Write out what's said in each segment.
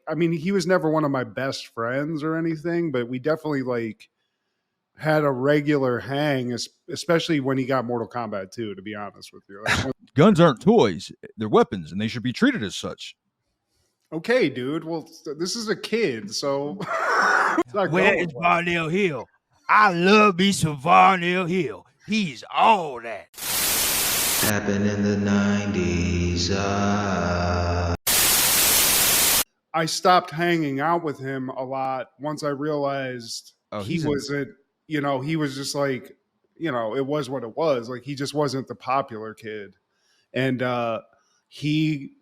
I mean, he was never one of my best friends or anything, but we definitely like had a regular hang, especially when he got Mortal Kombat 2, to be honest with you. Like, Guns aren't toys; they're weapons, and they should be treated as such. okay, dude. Well, this is a kid, so it's not Where going is well. Varnell Hill? I love me some Varnell Hill. He's all that. Happened in the 90s. I stopped hanging out with him a lot once I realized Oh, he he's in. wasn't, he was just like, it was what it was. Like he just wasn't the popular kid. And he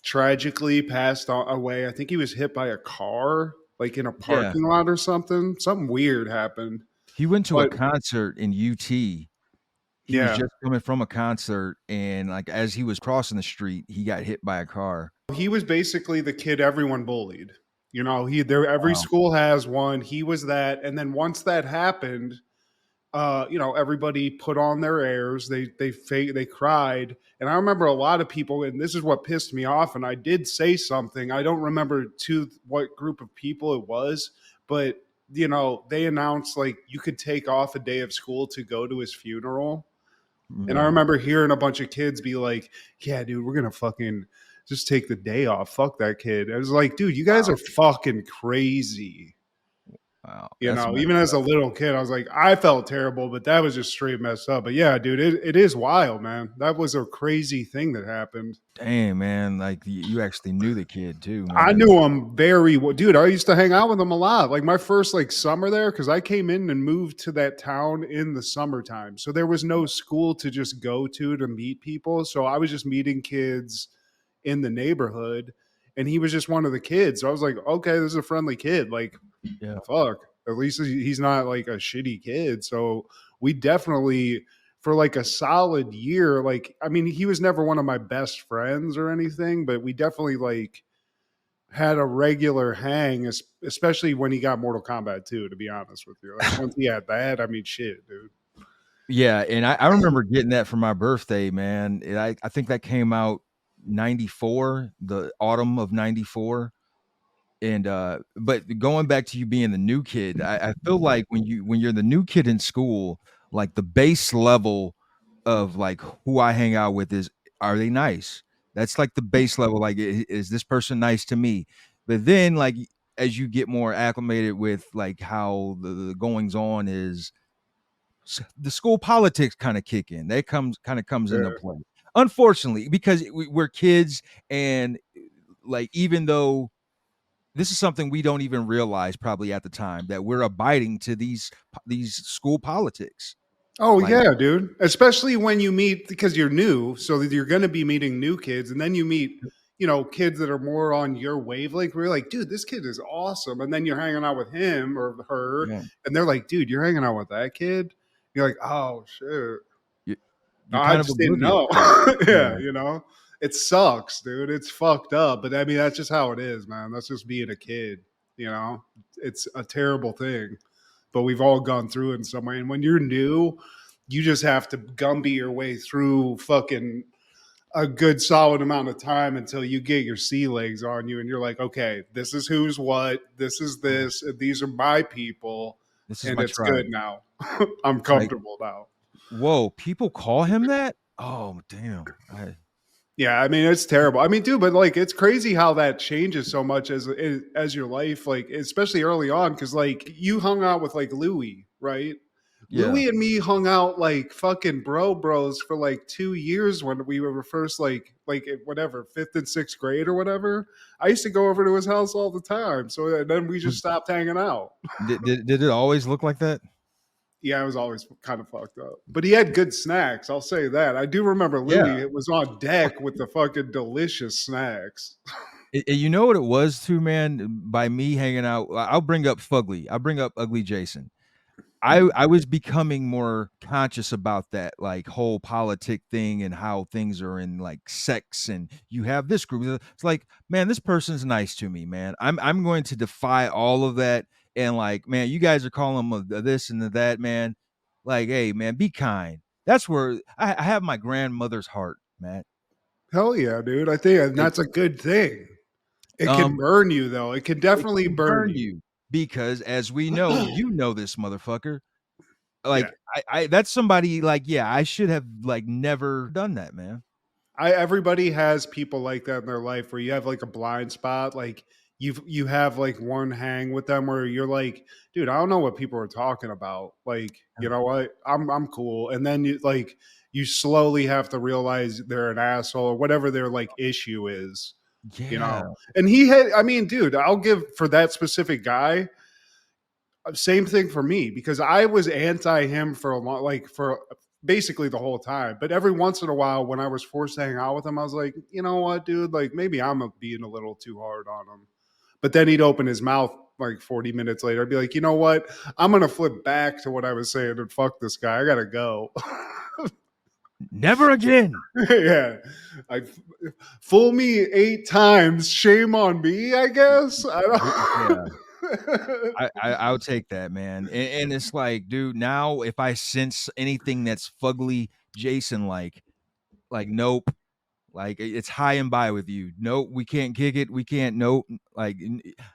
tragically passed away. I think he was hit by a car, like in a Yeah, parking lot or something. Something weird happened. he went to a But concert in UT. He was yeah, just coming from a concert, and like as he was crossing the street, he got hit by a car. he was basically the kid everyone bullied. Every Wow. school has one. He was that. And then once that happened, everybody put on their airs. They cried, and I remember a lot of people. And this is what pissed me off. And I did say something. I don't remember to what group of people it was, but they announced like you could take off a day of school to go to his funeral. And I Yeah. remember hearing a bunch of kids be like, "Yeah, dude, we're gonna fucking just take the day off. Fuck that kid." I was like, "Dude, you guys Wow. are fucking crazy." Wow. That's Even messed as a up. little kid, I was like, I felt terrible, but that was just straight messed up. But yeah, dude, it is wild, man. That was a crazy thing that happened. Damn, man. Like you actually knew the kid too, I man. knew him very well. Dude, I used to hang out with him a lot. Like my first like summer there, because I came in and moved to that town in the summertime. So there was no school to just go to meet people. So I was just meeting kids in the neighborhood. And he was just one of the kids. So I was like, okay, this is a friendly kid. Like, Yeah. fuck, at least he's not like a shitty kid. So we definitely for like a solid year, like I mean, he was never one of my best friends or anything, but we definitely like had a regular hang, especially when he got Mortal Kombat 2, to be honest with you. Like once he had that, I mean shit, dude. Yeah, and I remember getting that for my birthday, man. And I think that came out 94, the autumn of 94. And but going back to you being the new kid, I feel like when you're the new kid in school, like the base level of like who I hang out with is, are they nice? That's like the base level. Like, is this person nice to me? But then like as you get more acclimated with like how the goings on is, the school politics kind of kick in. That comes into Yeah. play. Unfortunately, because we're kids, and like even though this is something we don't even realize probably at the time, that we're abiding to these school politics. Oh Like, yeah, dude. Especially when you meet because you're new, so that you're going to be meeting new kids, and then you meet, kids that are more on your wavelength. We're like, dude, this kid is awesome, and then you're hanging out with him or her, yeah, and they're like, dude, you're hanging out with that kid. You're like, oh shit, you, you're I kind of just didn't oblivious know. to it. Yeah, Yeah. it sucks, dude. It's fucked up, but I mean, that's just how it is, man. That's just being a kid. It's a terrible thing, but we've all gone through it in some way. And when you're new, you just have to Gumby your way through fucking a good solid amount of time until you get your sea legs on you and you're like, okay, this is who's what, this is this, and these are my people, This is and my it's good tribe. now. I'm Like, comfortable now. whoa, people call him that? Oh, damn. Yeah, I mean it's terrible. I mean, dude, but like it's crazy how that changes so much as your life, like especially early on, because like you hung out with like Louis, right? Yeah. Louis and me hung out like fucking bros for like 2 years when we were first like whatever fifth and sixth grade or whatever. I used to go over to his house all the time, so then we just Was stopped hanging out. did it always look like that? Yeah, I was always kind of fucked up, but he had good snacks. I'll say that. I do remember Yeah. Louis was on deck with the fucking delicious snacks. You know what it was too, man? By me hanging out, I'll bring up Fugly. I'll bring up Ugly Jason. I was becoming more conscious about that like whole politic thing and how things are in like sex, and you have this group. It's like, man, this person's nice to me, man. I'm going to defy all of that, and like, man, you guys are calling them this and that, man. Like, hey, man, be kind. That's where I have my grandmother's heart, Matt. Hell yeah, dude! I think Like, that's a good thing. It can burn you, though. It can definitely it can burn you. because, as we know, you know this motherfucker. Yeah. Like I that's somebody like, yeah, I should have like never done that, man. Everybody has people like that in their life where you have like a blind spot. Like you have like one hang with them where you're like, dude, I don't know what people are talking about. Like, you know what? I'm cool. And then you slowly have to realize they're an asshole or whatever their like issue is, you Yeah. know. And he had, I mean, dude, I'll give for that specific guy, same thing for me because I was anti him for a long, like for basically the whole time. But every once in a while, when I was forced to hang out with him, I was like, you know what, dude? Like maybe I'm being a little too hard on him. But then he'd open his mouth like 40 minutes later. I'd be like, you know what? I'm gonna flip back to what I was saying and fuck this guy. I gotta go. Never again. Yeah, I fool me 8 times. Shame on me, I guess. I don't. I'll take that, man. And it's like, dude, now if I sense anything that's fugly Jason like nope. Like it's high and by with you. Nope, we can't kick it. We can't. Nope. Like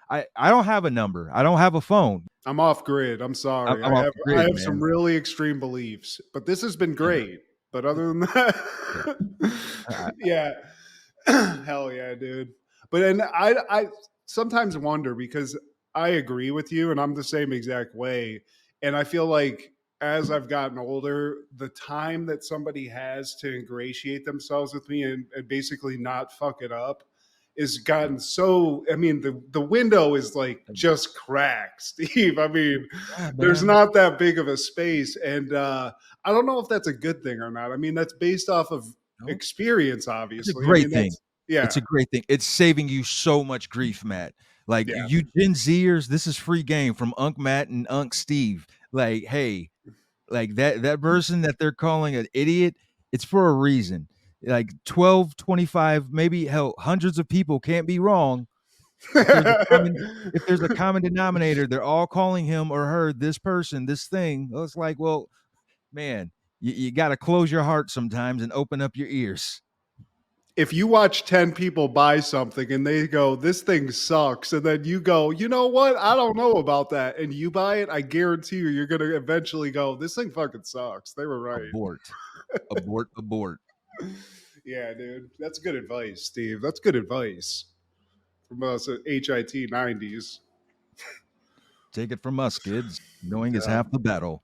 I don't have a number. I don't have a phone. I'm off grid. I'm sorry. I'm off the I grid, have some man. really extreme beliefs, but this has been Yeah. great. But other than that, yeah, hell yeah, dude. But and I sometimes wonder because I agree with you, and I'm the same exact way. And I feel like as I've gotten older, the time that somebody has to ingratiate themselves with me and basically not fuck it up is gotten so. I mean, the window is like just cracked, Steve. I mean, Yeah, there's man. not that big of a space, and I don't know if that's a good thing or not. I mean, that's based off of No, experience, it's a obviously. I great mean, thing. that's yeah, It's a great thing. It's saving you so much grief, Matt. Like yeah. you Gen Zers, this is free game from Unc Matt and Unc Steve. Like, hey, like that person that they're calling an idiot, it's for a reason. Like 12, 25, maybe hell, hundreds of people can't be wrong. If there's a common if there's a common denominator, they're all calling him or her this person, this thing. Well, it's like, well, man, you got to close your heart sometimes and open up your ears. If you watch 10 people buy something and they go, this thing sucks, and then you go, you know what? I don't know about that. And you buy it, I guarantee you're going to eventually go, this thing fucking sucks. They were right. Abort. Abort, abort. Yeah, dude. That's good advice, Steve. That's good advice from us at HIT 90s. Take it from us, kids. Knowing is Yeah. half the battle.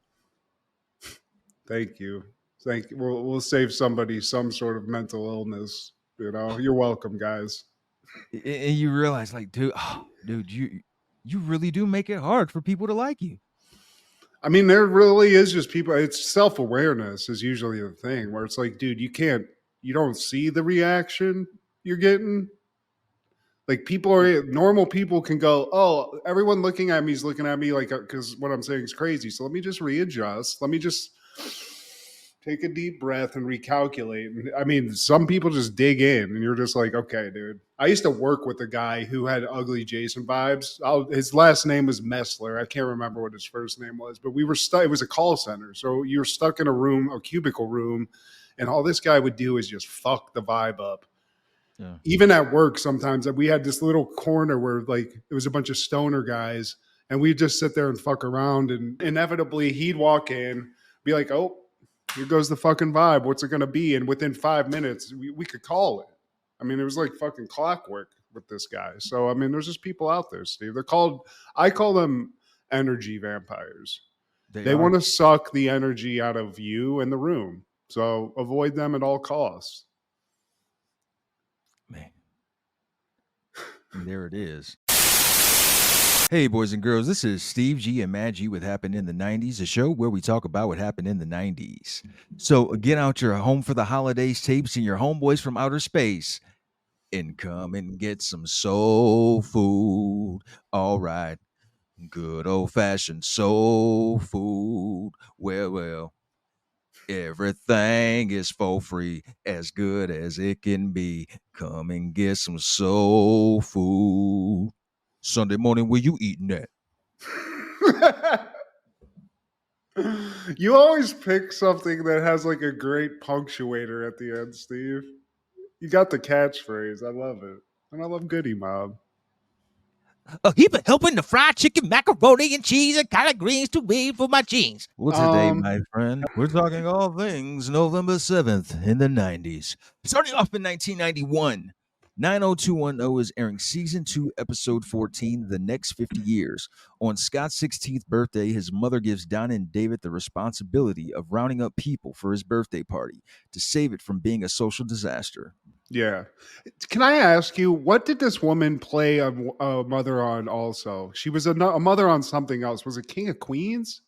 Thank you. Thank you. We'll save somebody some sort of mental illness. You know, you're welcome, guys. And you realize, like, dude, you really do make it hard for people to like you. I mean, there really is just people. It's self awareness is usually the thing where it's like, dude, you don't see the reaction you're getting. Like normal people can go, oh, everyone looking at me is looking at me like, because what I'm saying is crazy. So let me just readjust. Let me just take a deep breath and recalculate. I mean, some people just dig in and you're just like, okay, dude. I used to work with a guy who had ugly Jason vibes. His last name was Messler. I can't remember what his first name was, but we were stuck. It was a call center. So you're stuck in a cubicle room, and all this guy would do is just fuck the vibe up. Yeah. Even at work, sometimes we had this little corner where like it was a bunch of stoner guys, and we'd just sit there and fuck around. And inevitably, he'd walk in, be like, "Oh, here goes the fucking vibe. What's it gonna be?" And within 5 minutes, we could call it. I mean, it was like fucking clockwork with this guy. So I mean, there's just people out there, Steve. I call them energy vampires. They want to suck the energy out of you and the room. So avoid them at all costs. Man. There it is. Hey, boys and girls, this is Steve G and Mad G with Happened in the 90s, a show where we talk about what happened in the 90s. So get out your Home for the Holidays tapes and your homeboys from outer space and come and get some soul food. All right. Good old-fashioned soul food. Well. Everything is for free, as good as it can be. Come and get some soul food. Sunday morning, where you eating at? You always pick something that has like a great punctuator at the end, Steve. You got the catchphrase. I love it. And I love Goody Mob. A heap of helping the fried chicken, macaroni and cheese, and collard greens to wait for my jeans. What's the date, my friend? We're talking all things November 7th in the 90s. Starting off in 1991, 90210 is airing season 2, episode 14, The Next 50 Years. On Scott's 16th birthday, his mother gives Donna and David the responsibility of rounding up people for his birthday party to save it from being a social disaster. Yeah. Can I ask you, what did this woman play a mother on also? She was a mother on something else. Was it King of Queens?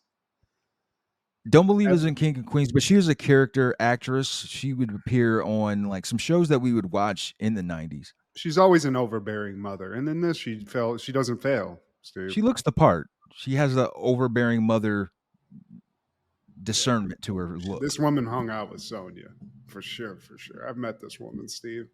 Don't believe it was in King of Queens, but she was a character actress. She would appear on like some shows that we would watch in the 90s. She's always an overbearing mother. And in this, she doesn't fail, Steve. She looks the part. She has the overbearing mother discernment to her look. This woman hung out with Sonia. For sure. I've met this woman, Steve.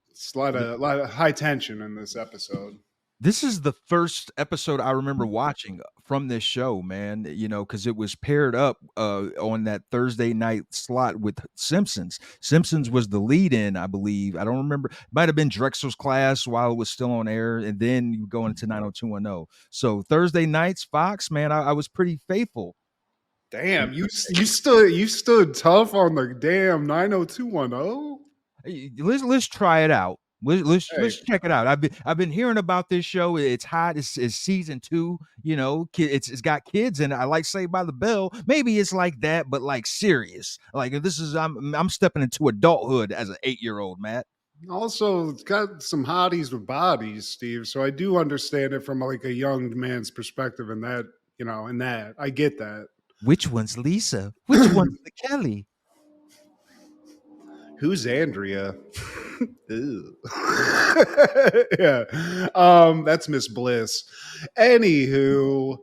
It's a lot of high tension in this episode. This is the first episode I remember watching from this show, man, because it was paired up on that Thursday night slot with Simpsons. Simpsons was the lead in, I believe. I don't remember. It might have been Drexel's Class while it was still on air, and then you go into 90210. So Thursday nights, Fox, man, I was pretty faithful. Damn, you stood tough on the damn 90210. Let's try it out. Let's check it out. I've been hearing about this show. It's hot. It's season 2. It's got kids in it. I like Saved by the Bell. Maybe it's like that, but like serious. Like this is I'm stepping into adulthood as an 8-year-old, Matt. Also, it's got some hotties with bodies, Steve. So I do understand it from like a young man's perspective. In that, I get that. Which one's Lisa? Which one's the Kelly? Who's Andrea? Yeah. That's Miss Bliss. Anywho,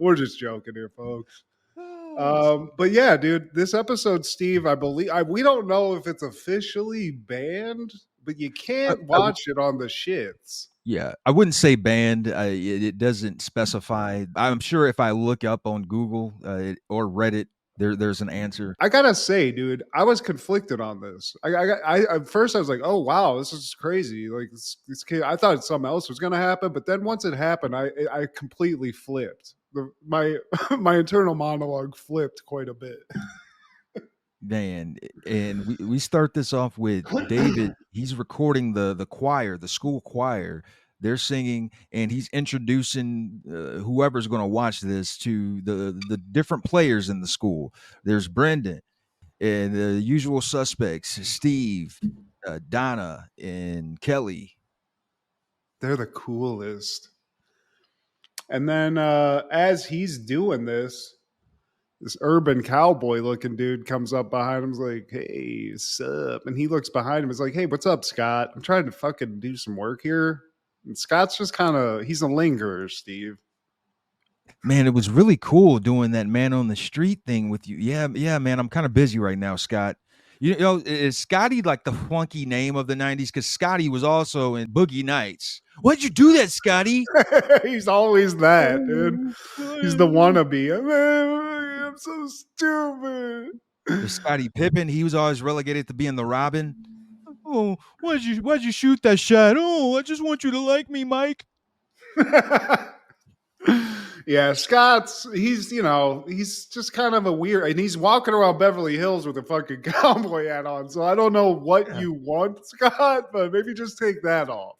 we're just joking here, folks. But yeah, dude, this episode, Steve, I believe we don't know if it's officially banned, but you can't watch it on the shits. Yeah, I wouldn't say banned. It doesn't specify. I'm sure if I look up on Google or Reddit, there's an answer. I gotta say, dude, I was conflicted on this. I at first I was like, oh wow, this is crazy. Like this kid, I thought something else was gonna happen, but then once it happened, I completely flipped. My internal monologue flipped quite a bit. Man, and we start this off with David. He's recording the choir, the school choir. They're singing, and he's introducing whoever's going to watch this to the different players in the school. There's Brendan and the usual suspects, Steve, Donna, and Kelly. They're the coolest. And then as he's doing this urban cowboy looking dude comes up behind him, is like, hey, what's up? And he looks behind him, is like, hey, what's up, Scott? I'm trying to fucking do some work here. And Scott's just he's a lingerer, Steve. Man, it was really cool doing that man on the street thing with you. Yeah, man, I'm kind of busy right now, Scott. Is Scotty like the funky name of the 90s? Because Scotty was also in Boogie Nights. Why'd you do that, Scotty? He's always that, dude. He's the wannabe. I'm so stupid. There's Scotty Pippen. He was always relegated to being the Robin. Oh, why'd you shoot that shot? Oh, I just want you to like me, Mike. Yeah, Scott's he's just kind of a weird, and he's walking around Beverly Hills with a fucking cowboy hat on. So I don't know what you want, Scott, but maybe just take that off.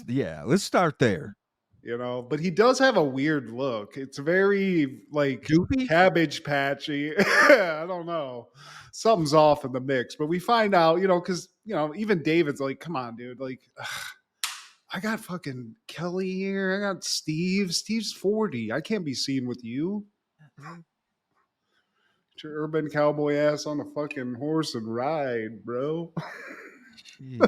Let's start there. But he does have a weird look. It's very like Goopy? Cabbage Patchy. I don't know. Something's off in the mix, but we find out, because even David's like, come on, dude, like. I got fucking Kelly here. I got Steve. Steve's 40. I can't be seen with you. Get your urban cowboy ass on a fucking horse and ride, bro. Jeez,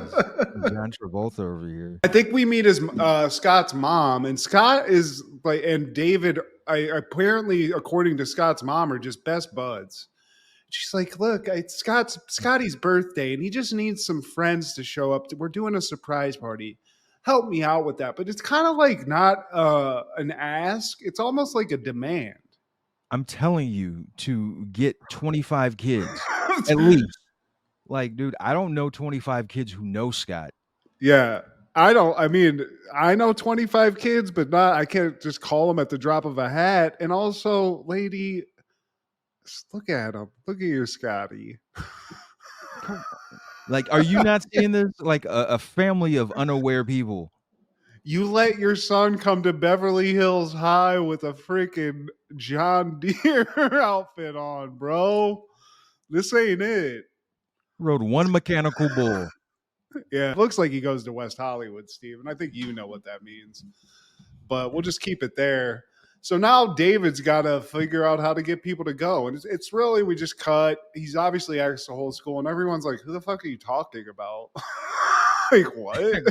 John Travolta over here. I think we meet his Scott's mom, and Scott is like, and David, apparently, according to Scott's mom, are just best buds. She's like, look, it's Scotty's birthday, and he just needs some friends to show up. We're doing a surprise party. Help me out with that. But it's kind of like not an ask. It's almost like a demand. I'm telling you to get 25 kids at least. Like, dude, I don't know 25 kids who know Scott. Yeah. I mean, I know 25 kids, but I can't just call them at the drop of a hat. And also, lady, look at him. Look at you, Scotty. Come on. Like, are you not seeing this? Like a family of unaware people. You let your son come to Beverly Hills High with a freaking John Deere outfit on, bro. This ain't it. Rode one mechanical bull. Yeah, it looks like he goes to West Hollywood, Steve, and I think you know what that means. But we'll just keep it there. So now David's got to figure out how to get people to go, and it's really we just cut. He's obviously asked the whole school, and everyone's like, "Who the fuck are you talking about?" Like what?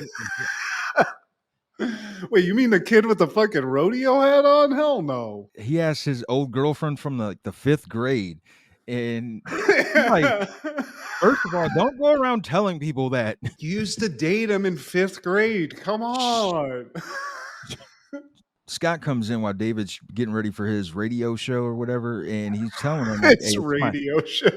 Wait, you mean the kid with the fucking rodeo hat on? Hell no. He has his old girlfriend from the 5th grade, and like, first of all, don't go around telling people that. You used to date him in 5th grade. Come on. Scott comes in while David's getting ready for his radio show or whatever, and he's telling him, like, It's hey, radio show.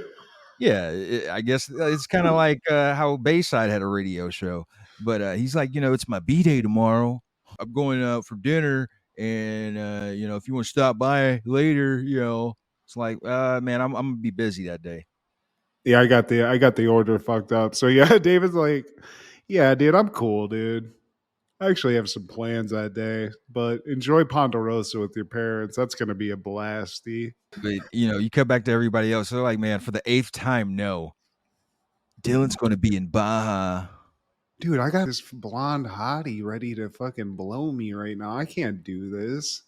Yeah, I guess it's kind of like how Bayside had a radio show, but he's like, it's my B-day tomorrow. I'm going out for dinner, and if you want to stop by later, it's like, man, I'm gonna be busy that day. Yeah, I got the order fucked up. So yeah, David's like, yeah, dude, I'm cool, dude. I actually have some plans that day, but enjoy Ponderosa with your parents. That's gonna be a blasty. But you cut back to everybody else. They're like, man, for the 8th time, no. Dylan's going to be in Baja. Dude, I got this blonde hottie ready to fucking blow me right now. I can't do this.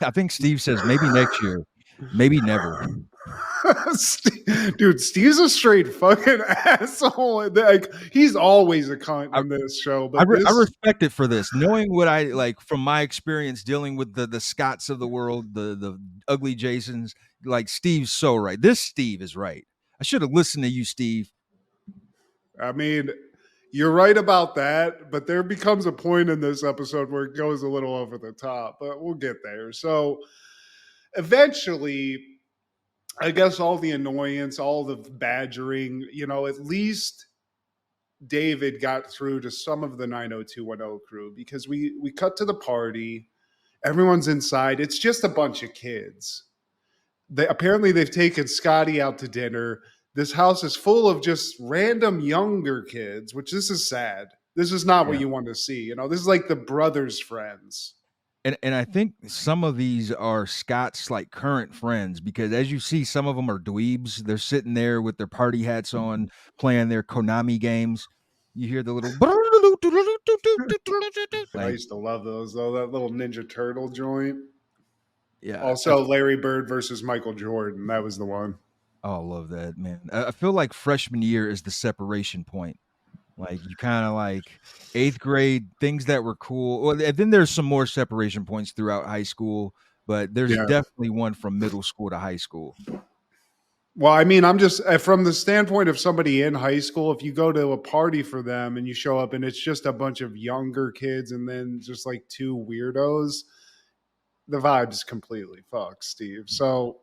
I think Steve says maybe next year, maybe never. Dude, Steve's a straight fucking asshole. Like he's always a cunt in this show. But I respect it for this, knowing what I like from my experience dealing with the Scotts of the world, the ugly Jasons. Like Steve's so right. This Steve is right. I should have listened to you, Steve. I mean, you're right about that, but there becomes a point in this episode where it goes a little over the top, but we'll get there. So eventually, I guess all the annoyance, all the badgering, at least David got through to some of the 90210 crew because we cut to the party. Everyone's inside. It's just a bunch of kids. Apparently they've taken Scotty out to dinner. This house is full of just random younger kids, which this is sad. This is not what you want to see. This is like the brothers' friends. And I think some of these are Scott's like current friends because as you see, some of them are dweebs. They're sitting there with their party hats on, playing their Konami games. You hear the little. I used to love those though. That little Ninja Turtle joint. Yeah. Also, Larry Bird versus Michael Jordan. That was the one. Oh, I love that, man. I feel like freshman year is the separation point. Like you kind of like 8th grade things that were cool. Well, and then there's some more separation points throughout high school, but there's definitely one from middle school to high school. Well, I mean, I'm just from the standpoint of somebody in high school, if you go to a party for them and you show up and it's just a bunch of younger kids and then just like 2 weirdos, the vibe's completely fucked, Steve. So,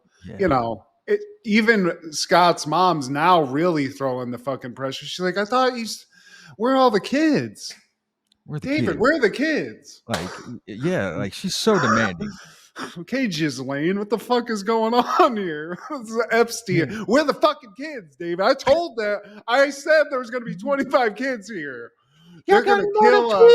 even Scott's mom's now really throwing the fucking pressure. She's like, I thought where are all the kids? David, where are the kids? Like, yeah, like she's so demanding. Okay, Ghislaine, what the fuck is going on here? This is Epstein. Yeah. Where are the fucking kids, David? I said there was going to be 25 kids here. They're going to kill us.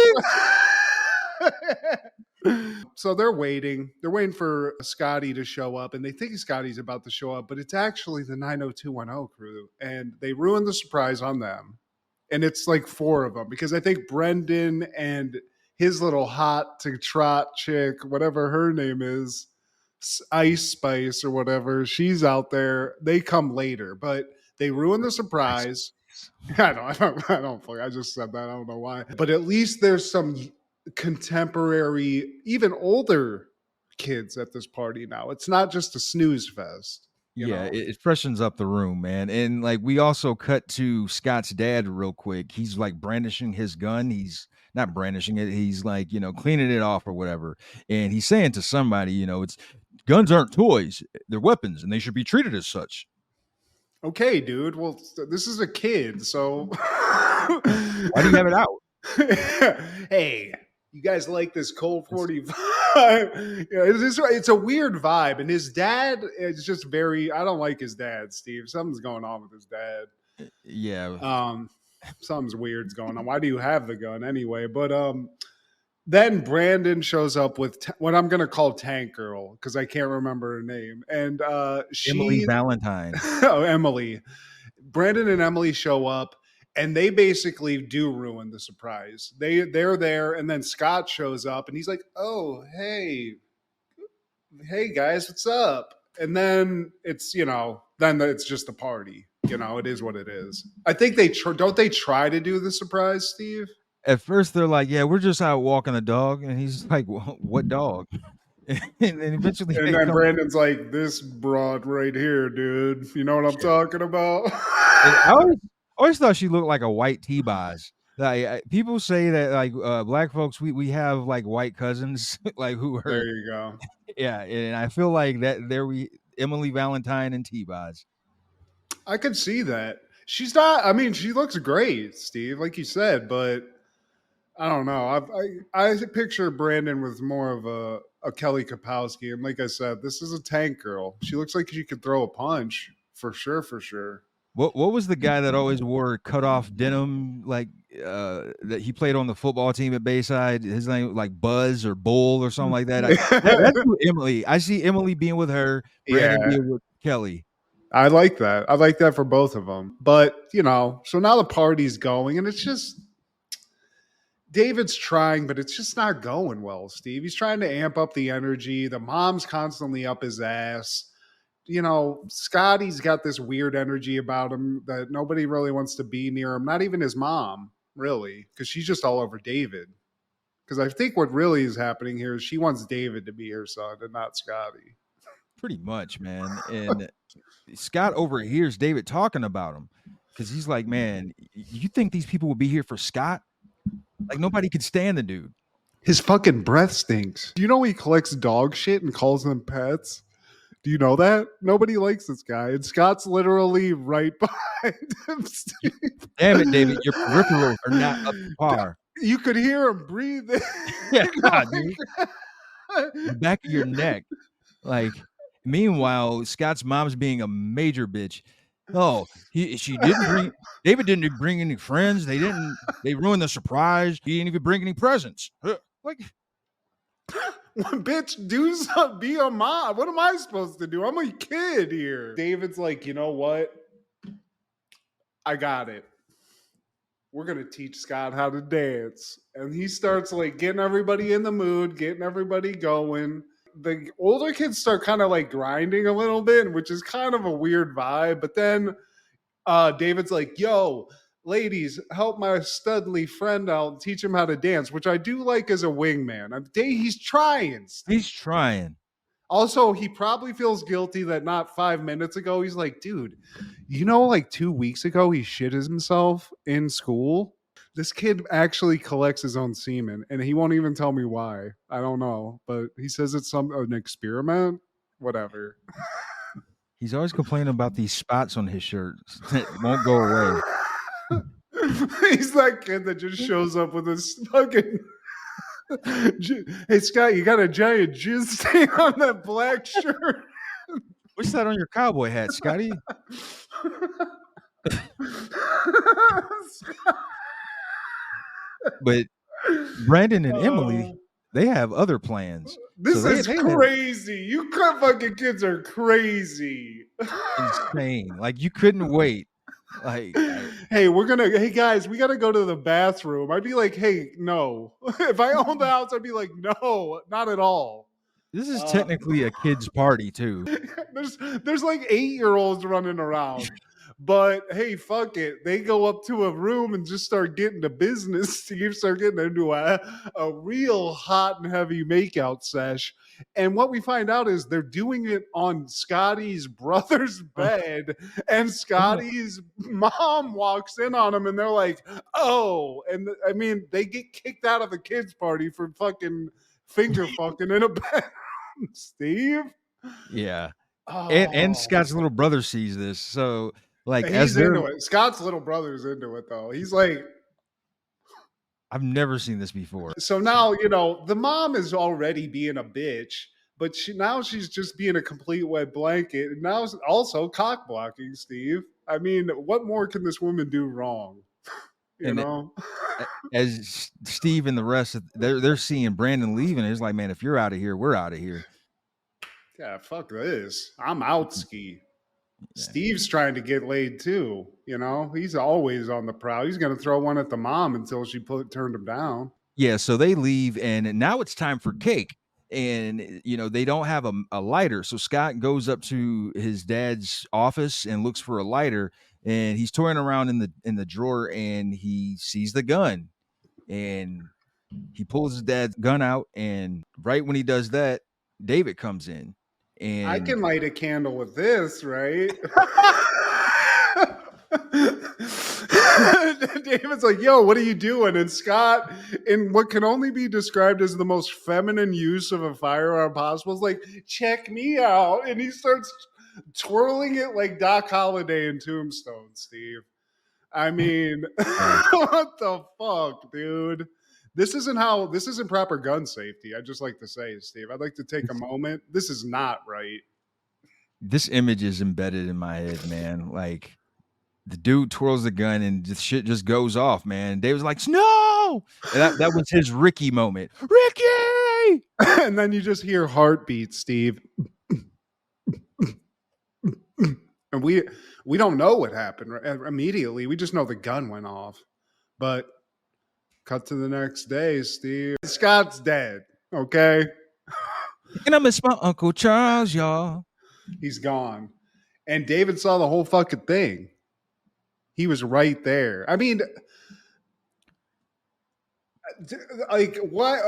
So they're waiting. They're waiting for Scotty to show up, and they think Scotty's about to show up, but it's actually the 90210 crew, and they ruined the surprise on them. And it's like 4 of them because I think Brendan and his little hot to trot chick, whatever her name is, Ice Spice or whatever, she's out there. They come later, but they ruin the surprise. I just said that. I don't know why. But at least there's some contemporary, even older kids at this party now. It's not just a snooze fest. It freshens up the room, man. And like we also cut to Scott's dad real quick. He's like brandishing his gun. He's not brandishing it. He's like, cleaning it off or whatever. And he's saying to somebody, it's guns aren't toys. They're weapons and they should be treated as such. Okay, dude. Well, this is a kid. So Why do you have it out? Hey, you guys like this Colt 45? It's a weird vibe, and his dad is just very. I don't like his dad, Steve. Something's going on with his dad. Yeah. Something's weird's going on. Why do you have the gun anyway? But then Brandon shows up with what I'm gonna call Tank Girl because I can't remember her name, and Emily Valentine. oh, Emily. Brandon and Emily show up, and they basically do ruin the surprise. They're there, and then Scott shows up, and he's like, "Oh, hey guys, what's up?" And then it's then it's just a party. It is what it is. I think don't they try to do the surprise, Steve? At first, they're like, "Yeah, we're just out walking the dog," and he's like, "What dog?" And then eventually, And then Brandon's like, "This broad right here, dude. You know what I'm talking about?" I always thought she looked like a white T-Boz. Like people say that like black folks, we have like white cousins, like who are There you go. Yeah, and I feel like that Emily Valentine and T-Boz. I could see that. She's not. I mean, she looks great, Steve, like you said, but I don't know. I picture Brandon with more of a Kelly Kapowski, and like I said, this is a tank girl. She looks like she could throw a punch for sure. For sure. What was the guy that always wore cut off denim like that he played on the football team at Bayside? His name like Buzz or Bull or something like that. That's who Emily. I see Emily being with her, Brandon being with Kelly. I like that. I like that for both of them. But so now the party's going, and it's just David's trying, but it's just not going well, Steve. He's trying to amp up the energy. The mom's constantly up his ass. Scotty's got this weird energy about him that nobody really wants to be near him. Not even his mom, really, because she's just all over David. Because I think what really is happening here is she wants David to be her son and not Scotty. Pretty much, man. And Scott overhears David talking about him because he's like, "Man, you think these people would be here for Scott? Like nobody could stand the dude. His fucking breath stinks. Do you know he collects dog shit and calls them pets? Do you know that? Nobody likes this guy. And Scott's literally right behind him. Steve. Damn it, David. Your peripherals are not up to par. You could hear him breathing. Yeah, God, dude. The back of your neck. Like, meanwhile, Scott's mom's being a major bitch. Oh, David didn't bring any friends. They ruined the surprise. He didn't even bring any presents. Like, bitch, do something. Be a mom. What am I supposed to do? I'm a kid here. David's like, you know what? I got it. We're going to teach Scott how to dance. And he starts like getting everybody in the mood, getting everybody going. The older kids start kind of like grinding a little bit, which is kind of a weird vibe. But then David's like, yo, ladies, help my studly friend out and teach him how to dance, which I do like as a wingman. He's trying. He's trying. Also, he probably feels guilty that not 5 minutes ago, he's like, dude, like 2 weeks ago, he shit himself in school. This kid actually collects his own semen, and he won't even tell me why. I don't know, but he says it's an experiment. Whatever. He's always complaining about these spots on his shirt that won't go away. He's that kid that just shows up with his fucking... Hey, Scott, you got a giant jizz stain on that black shirt. What's that on your cowboy hat, Scotty? But Brandon and Emily, they have other plans. This is crazy. You fucking kids are crazy. Insane. Like you couldn't wait. Like, hey guys, we gotta go to the bathroom. I'd be like, hey, no. If I owned the house, I'd be like, no, not at all. This is technically a kid's party too. There's like 8-year-olds running around. But hey, fuck it. They go up to a room and just start getting to business. Steve start getting into a real hot and heavy makeout sesh. And what we find out is they're doing it on Scotty's brother's bed. And Scotty's mom walks in on him and they're like, oh. And I mean, they get kicked out of the kids' party for fucking finger fucking in a bed. Steve? Yeah. Oh. And Scott's little brother sees this. So Like He's into it. Scott's little brother's into it though. He's like, I've never seen this before. so now, you know, the mom is already being a bitch, but now she's just being a complete wet blanket. And now it's also cock blocking, Steve. I mean, what more can this woman do wrong? You And know? as Steve and the rest of they're seeing Brandon leaving, it's like, man, if you're out of here, we're out of here. Yeah, fuck this. I'm out ski. Yeah. Steve's trying to get laid too. You know, he's always on the prowl. He's going to throw one at the mom until she turned him down. Yeah, so they leave, and now it's time for cake. And you know they don't have a lighter, so Scott goes up to his dad's office and looks for a lighter, and he's toying around in the drawer, and he sees the gun, and he pulls his dad's gun out, and right when he does that, David comes in, and I can light a candle with this, right? David's like, yo, what are you doing? And Scott, in what can only be described as the most feminine use of a firearm possible, is like, check me out. And he starts twirling it like Doc Holliday in Tombstone, Steve. I mean, what the fuck, dude? This isn't proper gun safety. I'd just like to say, Steve, I'd like to take a moment. This is not right. This image is embedded in my head, man. Like the dude twirls the gun and the shit just goes off, man. David's like, no! And that was his Ricky moment. Ricky! And then you just hear heartbeats, Steve. And we don't know what happened immediately. We just know the gun went off. But cut to the next day, Steve. Scott's dead, okay? And I miss my Uncle Charles, y'all. He's gone. And David saw the whole fucking thing. He was right there. I mean, like, what?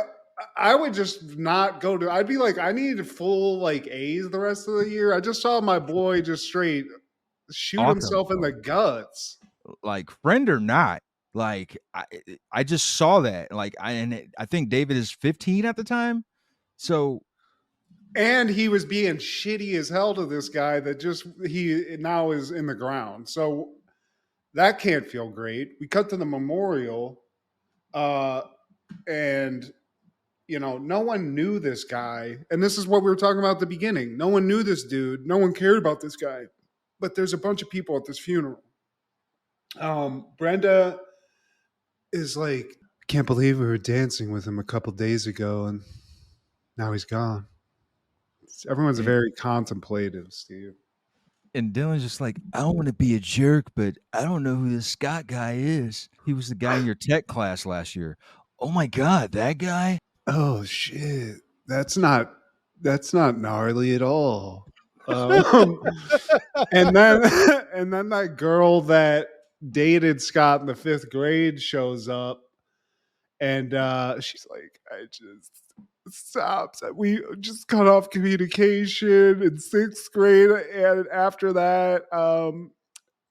I would just not go to. I'd be like, I need full like A's the rest of the year. I just saw my boy just straight shoot Awesome. himself in the guts. Like, friend or not, like I just saw that. Like, I think David is 15 at the time, so. And he was being shitty as hell to this guy that just he now is in the ground. So that can't feel great. We cut to the memorial, and you know, no one knew this guy. And this is what we were talking about at the beginning. No one knew this dude. No one cared about this guy. But there's a bunch of people at this funeral. Brenda is like, I can't believe we were dancing with him a couple days ago, and now he's gone. Everyone's very contemplative, Steve. And Dylan's just like, I don't want to be a jerk, but I don't know who this Scott guy is. He was the guy in your tech class last year. Oh my God, that guy? Oh shit. That's not gnarly at all. And then that girl that dated Scott in the 5th grade shows up, and she's like, I just stopped. We just cut off communication in 6th grade, and after that,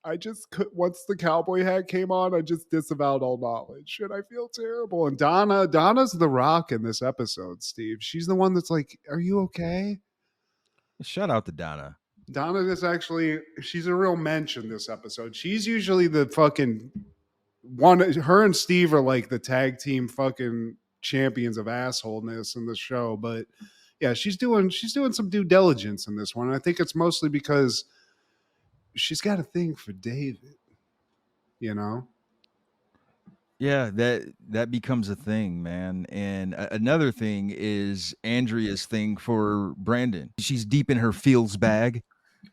I just once the cowboy hat came on, I just disavowed all knowledge, and I feel terrible. And Donna's the rock in this episode, Steve. She's the one that's like, "Are you okay?" Shout out to Donna. Donna is actually, she's a real mention this episode. She's usually the fucking one. Her and Steve are like the tag team fucking champions of assholeness in the show. But yeah, she's doing some due diligence in this one. I think it's mostly because she's got a thing for David, you know? Yeah, that becomes a thing, man. And another thing is Andrea's thing for Brandon. She's deep in her feels bag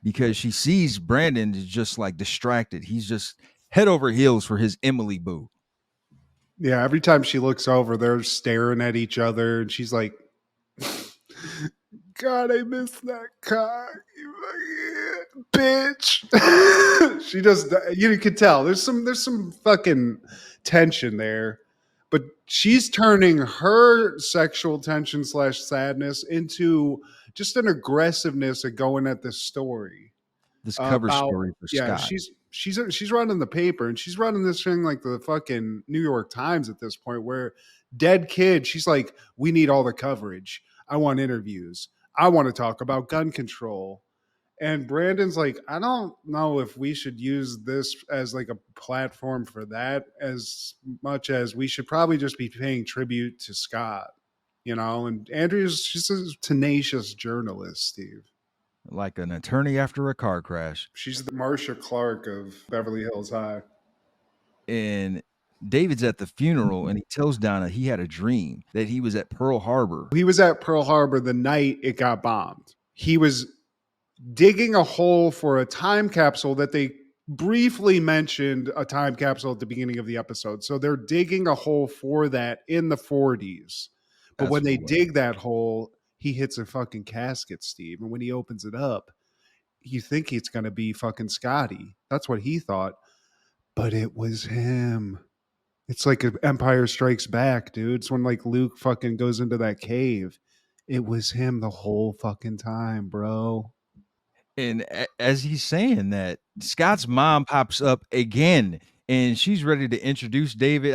because she sees Brandon is just like distracted. He's just head over heels for his Emily boo. Yeah, every time she looks over, they're staring at each other, and she's like, God, I miss that cock, you bitch. She just, you can tell there's some fucking tension there, but she's turning her sexual tension / sadness into just an aggressiveness at going at this story. This cover story for Scott. She's running the paper, and she's running this thing like the fucking New York Times at this point, where dead kid, she's like, we need all the coverage. I want interviews. I want to talk about gun control. And Brandon's like, I don't know if we should use this as like a platform for that as much as we should probably just be paying tribute to Scott, you know? And Andrew's just a tenacious journalist, Steve. Like an attorney after a car crash. She's the Marcia Clark of Beverly Hills High. And David's at the funeral and he tells Donna he had a dream that he was at Pearl Harbor. He was at Pearl Harbor the night it got bombed. He was digging a hole for a time capsule that they briefly mentioned a time capsule at the beginning of the episode. So they're digging a hole for that in the 40s. But when they dig that hole, he hits a fucking casket, Steve. And when he opens it up, you think it's going to be fucking Scotty. That's what he thought. But it was him. It's like Empire Strikes Back, dude. It's when like Luke fucking goes into that cave. It was him the whole fucking time, bro. And as he's saying that, Scott's mom pops up again and she's ready to introduce David.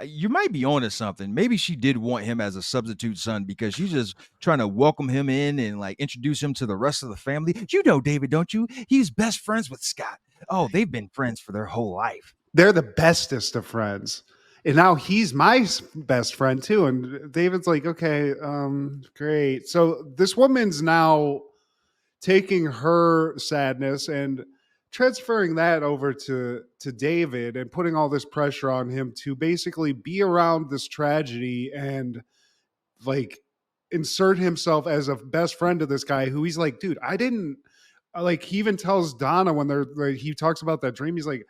You might be onto something. Maybe she did want him as a substitute son because she's just trying to welcome him in and like introduce him to the rest of the family. You know David, don't you? He's best friends with Scott. Oh, they've been friends for their whole life. They're the bestest of friends. And now he's my best friend too. And David's like, okay, great. So this woman's now taking her sadness and transferring that over to David and putting all this pressure on him to basically be around this tragedy and like insert himself as a best friend to this guy who he's like, dude, I didn't like. He even tells Donna when they're like, he talks about that dream. He's like,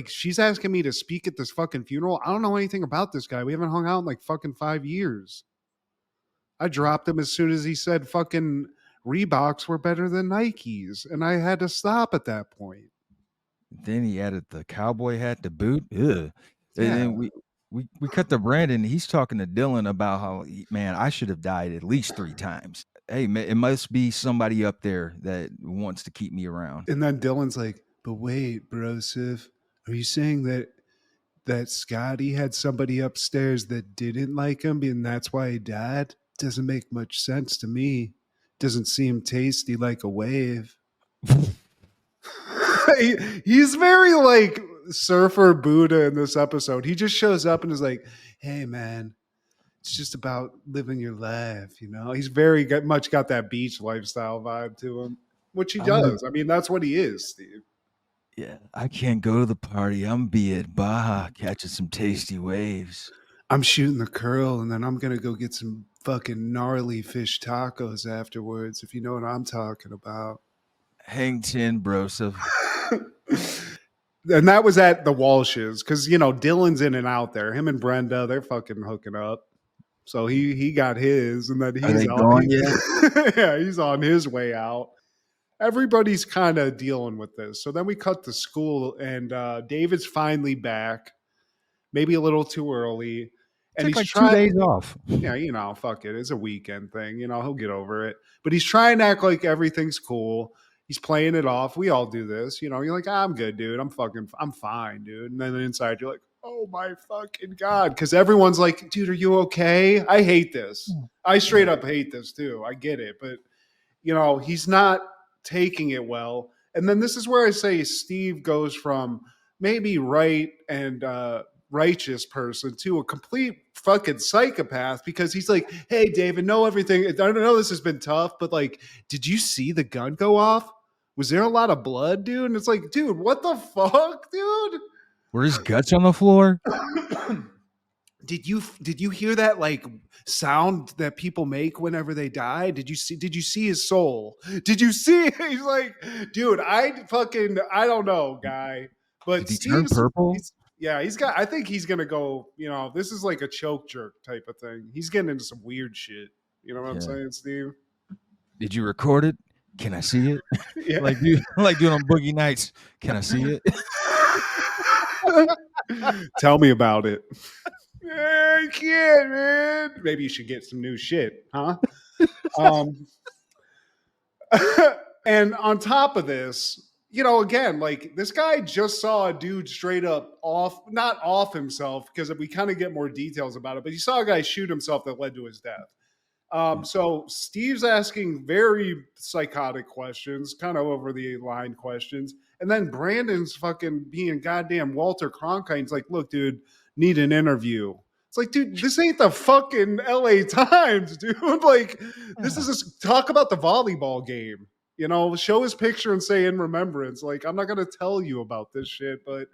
she's asking me to speak at this fucking funeral. I don't know anything about this guy. We haven't hung out in like fucking 5 years. I dropped him as soon as he said fucking Reeboks were better than Nikes, and I had to stop at that point. Then he added the cowboy hat to boot. Ugh. Yeah. And then we cut to Brandon. He's talking to Dylan about how, man, I should have died at least 3 times. Hey, man, it must be somebody up there that wants to keep me around. And then Dylan's like, but wait, Broseph, are you saying that Scotty had somebody upstairs that didn't like him and that's why he died? Doesn't make much sense to me. Doesn't seem tasty like a wave. He's very like surfer Buddha in this episode. He just shows up and is like, hey man, it's just about living your life, you know? He's very much got that beach lifestyle vibe to him, which he does. I mean, that's what he is, Steve. Yeah, I can't go to the party. I'm be at Baja catching some tasty waves. I'm shooting the curl and then I'm going to go get some fucking gnarly fish tacos afterwards, if you know what I'm talking about. Hang 10, Broseph. And that was at the Walshes because, you know, Dylan's in and out there. Him and Brenda, they're fucking hooking up. So he got his, and then he's going yet? Yeah, he's on his way out. Everybody's kind of dealing with this. So then we cut to school, and David's finally back, maybe a little too early. And Took he's like 2 days off. Yeah, you know, fuck it. It's a weekend thing. You know, he'll get over it. But he's trying to act like everything's cool. He's playing it off. We all do this. You know, you're like, I'm good, dude. I'm fine, dude. And then inside you're like, oh my fucking God. Because everyone's like, dude, are you okay? I hate this. I straight up hate this too. I get it. But, you know, he's not taking it well. And then this is where I say Steve goes from maybe right and righteous person to a complete fucking psychopath because he's like, hey, David, know everything. I don't know this has been tough, but like, did you see the gun go off? Was there a lot of blood, dude? And it's like, dude, what the fuck, dude? Were his guts on the floor? Did you hear that like sound that people make whenever they die? Did you see his soul? Did you see? He's like, dude, I don't know, guy. But Did he turn purple? I think he's gonna go, you know, this is like a choke jerk type of thing. He's getting into some weird shit. You know what I'm saying, Steve? Did you record it? Can I see it? Yeah. like doing on Boogie Nights. Can I see it? Tell me about it. I can't, man. Maybe you should get some new shit, huh? And on top of this, you know, again, like this guy just saw a dude straight up not off himself, because we kind of get more details about it, but he saw a guy shoot himself that led to his death. So Steve's asking very psychotic questions, kind of over the line questions. And then Brandon's fucking being goddamn Walter Cronkite. He's like, look, dude, need an interview. It's like, dude, this ain't the fucking LA Times, dude. Like, this is just talk about the volleyball game. You know, show his picture and say in remembrance. Like, I'm not gonna tell you about this shit, but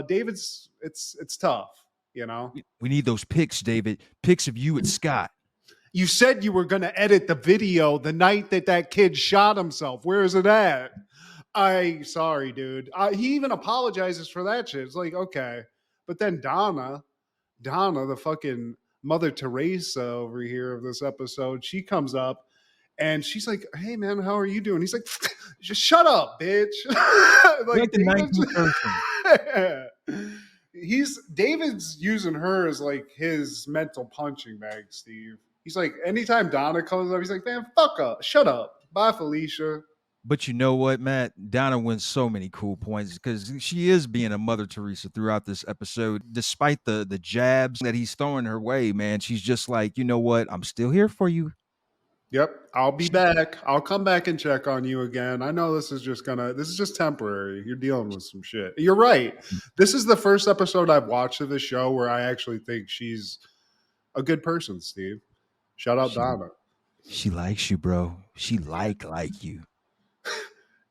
David's it's tough, you know. We need those pics, David. Pics of you and Scott. You said you were going to edit the video the night that kid shot himself. Where is it at? Sorry, dude. He even apologizes for that shit. It's like, okay. But then Donna, the fucking Mother Teresa over here of this episode, she comes up and she's like, hey, man, how are you doing? He's like, just shut up, bitch. Like the 19th person. David's using her as like his mental punching bag, Steve. He's like, anytime Donna comes up, he's like, man, fuck up. Shut up. Bye, Felicia. But you know what, Matt? Donna wins so many cool points because she is being a Mother Teresa throughout this episode. Despite the jabs that he's throwing her way, man, she's just like, you know what? I'm still here for you. Yep, I'll be back. I'll come back and check on you again. I know this is just temporary. You're dealing with some shit. You're right. This is the first episode I've watched of the show where I actually think she's a good person, Steve. Shout out Donna. She likes you, bro. She like you.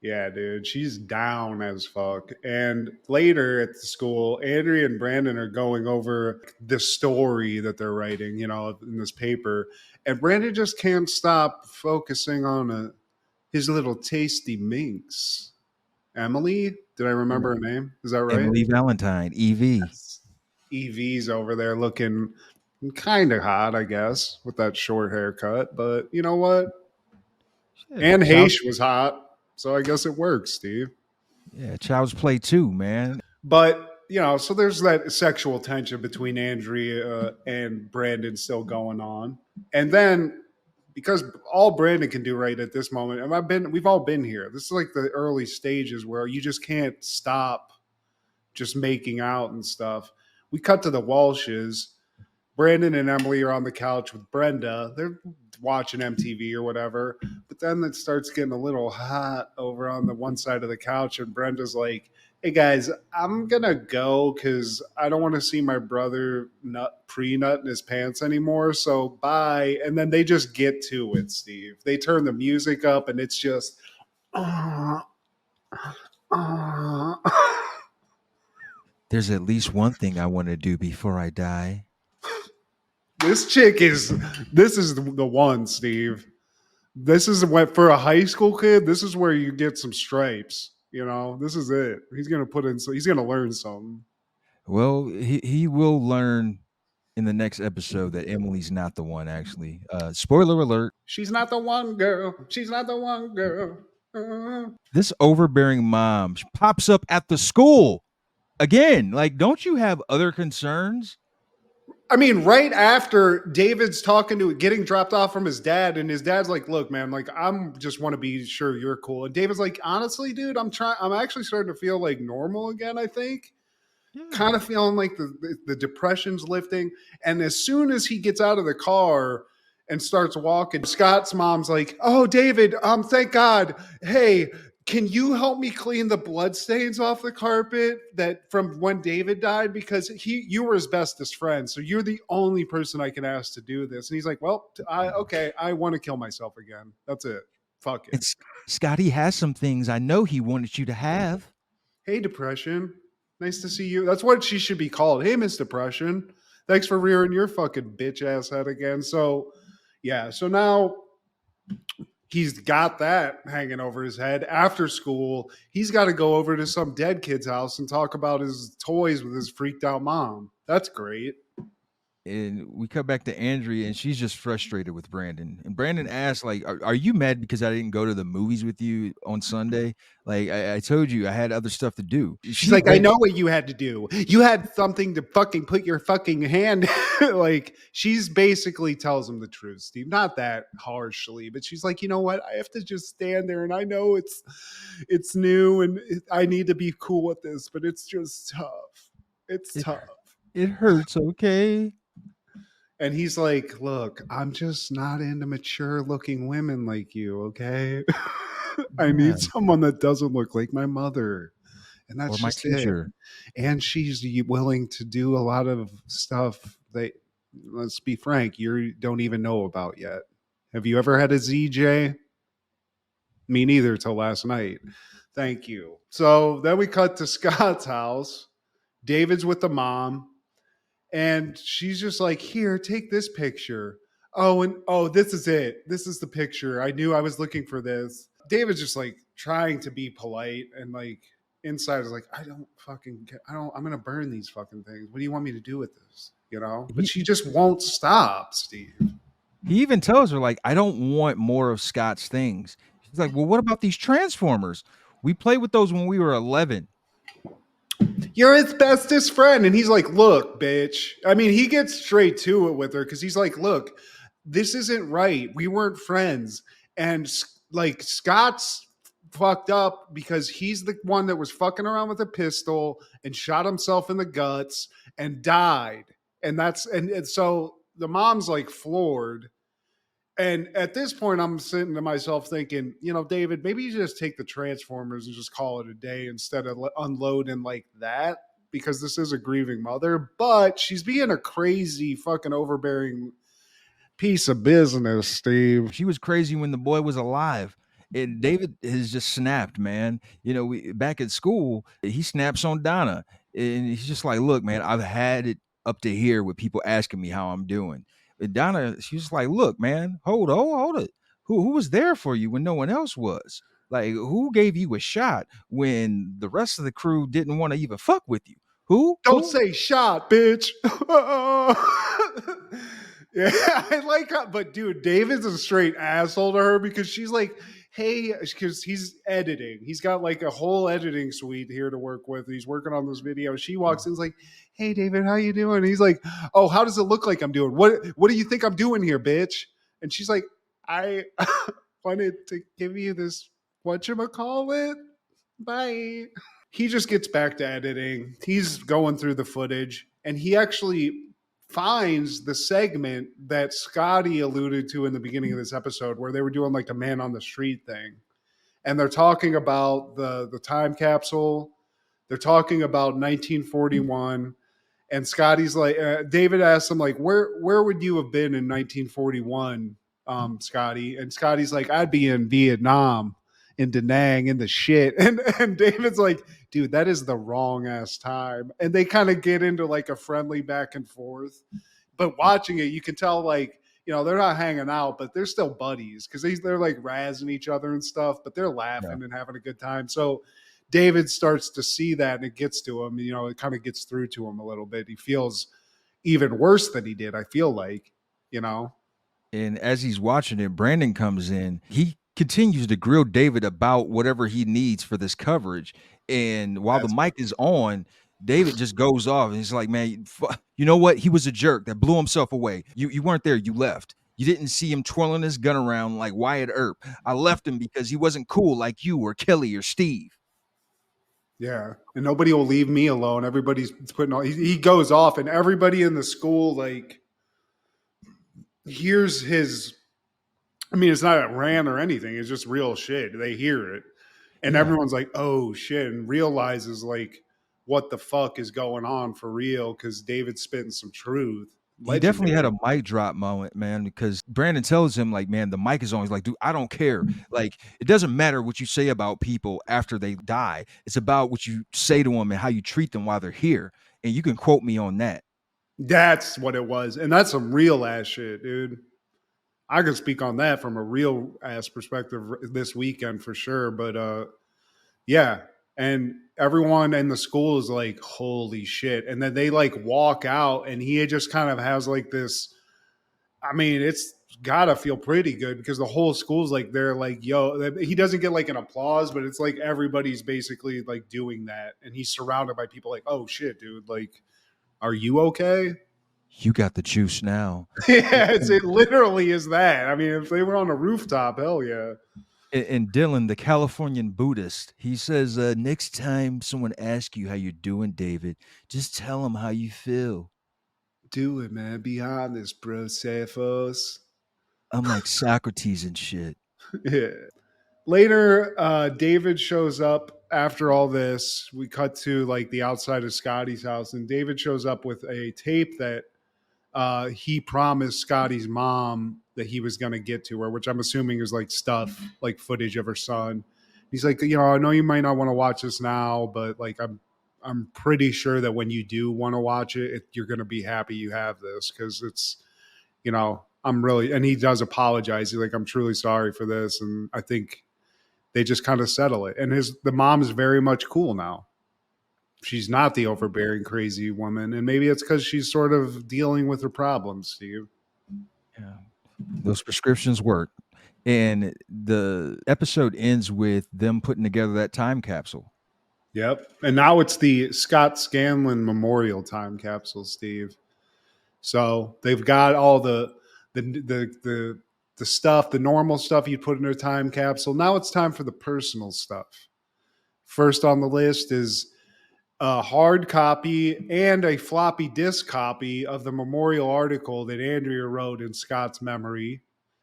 Yeah, dude. She's down as fuck. And later at the school, Andrea and Brandon are going over the story that they're writing, you know, in this paper. And Brandon just can't stop focusing on his little tasty minx. Emily? Did I remember her name? Is that right? Emily Valentine, Evie. Yes. Evie's over there looking kind of hot, I guess, with that short haircut. But you know what? And Haish was hot, so I guess it works, Steve. Yeah, Child's Play 2, man. But, you know, so there's that sexual tension between Andrea and Brandon still going on. And then, because all Brandon can do right at this moment, and we've all been here. This is like the early stages where you just can't stop just making out and stuff. We cut to the Walshes. Brandon and Emily are on the couch with Brenda. They're watching MTV or whatever. But then it starts getting a little hot over on the one side of the couch. And Brenda's like, hey, guys, I'm going to go because I don't want to see my brother pre-nut in his pants anymore. So bye. And then they just get to it, Steve. They turn the music up and it's just... There's at least one thing I want to do before I die. This is the one, Steve. This is what, for a high school kid, this is where you get some stripes. You know, this is it. He's going to learn something. Well, he will learn in the next episode that Emily's not the one, actually. Spoiler alert. She's not the one girl. She's not the one girl. This overbearing mom pops up at the school again. Like, don't you have other concerns? I mean, right after David's getting dropped off from his dad, and his dad's like, look, man, like, I'm just want to be sure you're cool. And David's like, honestly, dude, I'm actually starting to feel like normal again, I think. Yeah. Kind of feeling like the depression's lifting. And as soon as he gets out of the car and starts walking, Scott's mom's like, oh, David, thank God. Hey, can you help me clean the bloodstains off the carpet that from when David died? Because you were his bestest friend. So you're the only person I can ask to do this. And he's like, well, I want to kill myself again. That's it. Fuck it. Scotty has some things I know he wanted you to have. Hey, Depression. Nice to see you. That's what she should be called. Hey, Miss Depression. Thanks for rearing your fucking bitch ass head again. So, yeah. So now he's got that hanging over his head. After school, he's got to go over to some dead kid's house and talk about his toys with his freaked out mom. That's great. And we cut back to Andrea, and she's just frustrated with Brandon. And Brandon asks, like, are you mad because I didn't go to the movies with you on Sunday? Like, I told you I had other stuff to do. She's like, I know what you had to do. You had something to fucking put your fucking hand. Like, she's basically tells him the truth, Steve. Not that harshly, but she's like, you know what? I have to just stand there, and I know it's new, and I need to be cool with this, but it's just tough. It's tough. It hurts, okay? And he's like, look, I'm just not into mature looking women like you, okay? I Yeah. need someone that doesn't look like my mother. And that's Or my just it. teacher. And she's willing to do a lot of stuff that, let's be frank, you don't even know about yet. Have you ever had a ZJ? Me neither till last night. Thank you. So then we cut to Scott's house. David's with the mom, and she's just like, here, take this picture. Oh, and oh, this is it. This is the picture. I knew I was looking for this. David's just like trying to be polite, and like inside is like, I don't fucking get, I don't, I'm gonna burn these fucking things. What do you want me to do with this? You know? But she just won't stop, Steve. He even tells her, like, I don't want more of Scott's things. She's like, well, what about these Transformers? We played with those when we were 11. You're his bestest friend. And he's like, look, bitch. I mean, he gets straight to it with her because he's like, look, this isn't right. We weren't friends. And like, Scott's fucked up because he's the one that was fucking around with a pistol and shot himself in the guts and died. And that's, and so the mom's like floored. And at this point, I'm sitting to myself thinking, you know, David, maybe you just take the Transformers and just call it a day instead of unloading like that, because this is a grieving mother. But she's being a crazy, fucking overbearing piece of business, Steve. She was crazy when the boy was alive. And David has just snapped, man. You know, back at school, he snaps on Donna. And he's just like, look, man, I've had it up to here with people asking me how I'm doing. And Donna, she's just like, look, man, hold it. Who was there for you when no one else was? Like, who gave you a shot when the rest of the crew didn't want to even fuck with you? Who? Don't say shot, bitch. Yeah, I like how, but dude, David's a straight asshole to her because she's like, hey, because he's editing. He's got like a whole editing suite here to work with. He's working on this video. She walks in, is like, hey, David, how you doing? He's like, oh, how does it look like I'm doing? What do you think I'm doing here, bitch? And she's like, I wanted to give you this whatchamacallit. Bye. He just gets back to editing. He's going through the footage, and he actually finds the segment that Scotty alluded to in the beginning of this episode where they were doing like the man on the street thing. And they're talking about the time capsule. They're talking about 1941. And Scotty's like, David asks him, like, where would you have been in 1941, Scotty? And Scotty's like, I'd be in Vietnam, in Da Nang, in the shit. And David's like, dude, that is the wrong ass time. And they kind of get into like a friendly back and forth. But watching it, you can tell, like, you know, they're not hanging out, but they're still buddies because they're like razzing each other and stuff, but they're laughing and having a good time. So David starts to see that, and it gets to him. You know, it kind of gets through to him a little bit. He feels even worse than he did, I feel like, you know. And as he's watching it, Brandon comes in. He continues to grill David about whatever he needs for this coverage. And while the mic is on, David just goes off and he's like, man, you know what? He was a jerk that blew himself away. You weren't there. You left. You didn't see him twirling his gun around like Wyatt Earp. I left him because he wasn't cool like you or Kelly or Steve. Yeah. And nobody will leave me alone. Everybody's putting all, he goes off, and everybody in the school, like, hears his, I mean, it's not a rant or anything. It's just real shit. They hear it. And everyone's like, oh shit, and realizes like what the fuck is going on for real, because David's spitting some truth. He definitely had a mic drop moment, man, because Brandon tells him, like, man, the mic is on. He's like, dude, I don't care. Like, it doesn't matter what you say about people after they die. It's about what you say to them and how you treat them while they're here. And you can quote me on that. That's what it was. And that's some real ass shit, dude. I can speak on that from a real ass perspective this weekend for sure. But yeah. And everyone in the school is like, holy shit. And then they like walk out, and he just kind of has like this, I mean, it's gotta feel pretty good because the whole school's like, they're like, yo, he doesn't get like an applause, but it's like everybody's basically like doing that. And he's surrounded by people like, oh shit, dude, like, are you okay? You got the juice now. Yeah, it literally is that. I mean, if they were on a rooftop, hell yeah. And Dylan, the Californian Buddhist, he says, next time someone asks you how you're doing, David, just tell them how you feel. Do it, man. Be honest, bro. Cephos. I'm like Socrates and shit. Yeah. Later, David shows up after all this. We cut to like the outside of Scotty's house, and David shows up with a tape that he promised Scotty's mom that he was going to get to her, which I'm assuming is like stuff, like footage of her son. He's like, I know you might not want to watch this now, but like I'm pretty sure that when you do want to watch it, you're going to be happy you have this because it's, I'm really, and he does apologize. He's like, I'm truly sorry for this, and I think they just kind of settle it. And the mom is very much cool now. She's not the overbearing, crazy woman. And maybe it's because she's sort of dealing with her problems, Steve. Yeah. Those prescriptions work. And the episode ends with them putting together that time capsule. Yep. And now it's the Scott Scanlon Memorial Time Capsule, Steve. So they've got all the stuff, the normal stuff you put in a time capsule. Now it's time for the personal stuff. First on the list is a hard copy and a floppy disk copy of the memorial article that Andrea wrote in Scott's memory.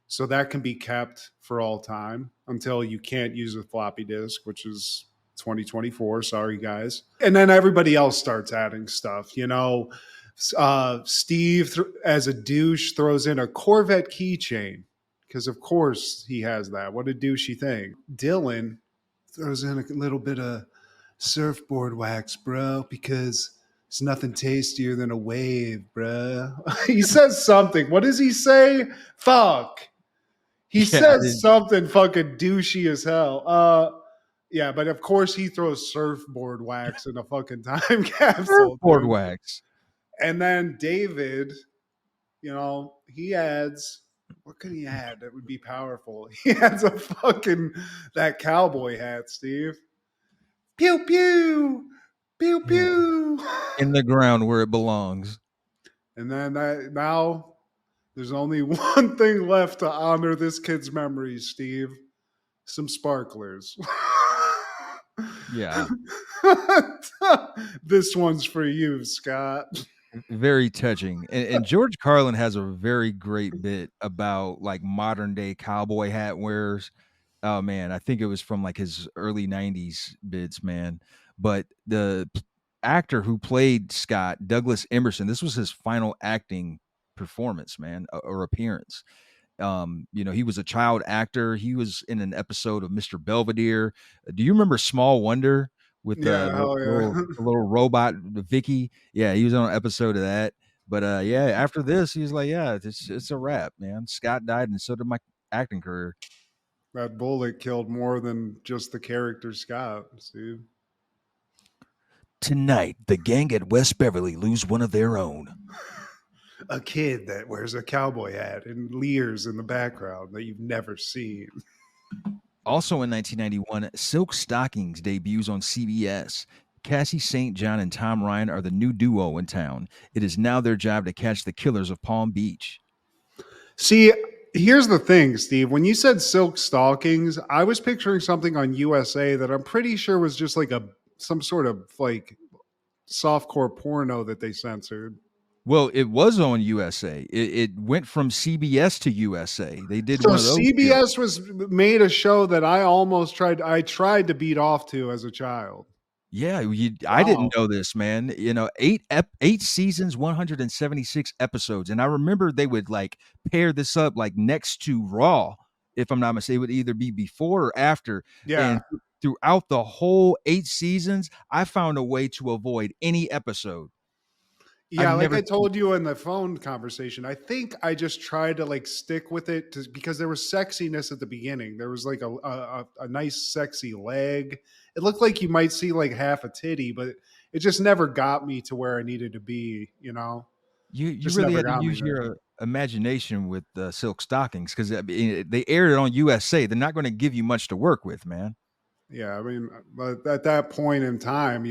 So that can be kept for all time until you can't use a floppy disk, which is 2024. Sorry, guys. And then everybody else starts adding stuff. Steve, as a douche, throws in a Corvette keychain because, of course, he has that. What a douchey thing. Dylan throws in a little bit of surfboard wax, bro, because it's nothing tastier than a wave, bro. He says something. What does he say? Fuck. He says something fucking douchey as hell. Yeah, but of course he throws surfboard wax in a fucking time capsule. Surfboard wax. And then David, he adds, what could he add that would be powerful? He adds that cowboy hat, Steve. Pew, pew, pew, pew. In the ground where it belongs. And then now there's only one thing left to honor this kid's memories, Steve. Some sparklers. Yeah. This one's for you, Scott. Very touching. And George Carlin has a very great bit about like modern day cowboy hat wearers. Oh man, I think it was from like his early 90s bits, man. But the actor who played Scott, Douglas Emerson, this was his final acting performance, man, or appearance. He was a child actor. He was in an episode of Mr. Belvedere. Do you remember Small Wonder with the little robot Vicky? Yeah, he was on an episode of that. But after this, he was like, yeah, it's a wrap, man. Scott died, and so did my acting career. That bullet killed more than just the character Scott, Steve. Tonight, the gang at West Beverly lose one of their own. A kid that wears a cowboy hat and leers in the background that you've never seen. Also in 1991, Silk Stockings debuts on CBS. Cassie St. John and Tom Ryan are the new duo in town. It is now their job to catch the killers of Palm Beach. See, here's the thing, Steve. When you said Silk Stockings, I was picturing something on USA that I'm pretty sure was just like some sort of like softcore porno that they censored. Well, it was on USA. It went from CBS to USA. They did so one of those. CBS made a show that I tried to beat off to as a child. Yeah, I didn't know this, man. 8 seasons, 176 episodes, and I remember they would like pair this up like next to Raw, if I'm not mistaken. It would either be before or after. Yeah. And throughout the whole 8 seasons, I found a way to avoid any episode. Yeah, I told you in the phone conversation, I think I just tried to like stick with it because there was sexiness at the beginning. There was like a nice sexy leg. It looked like you might see like half a titty, but it just never got me to where I needed to be, You really had to use your imagination with Silk Stockings because they aired it on USA. They're not going to give you much to work with, man. Yeah, I mean, but at that point in time,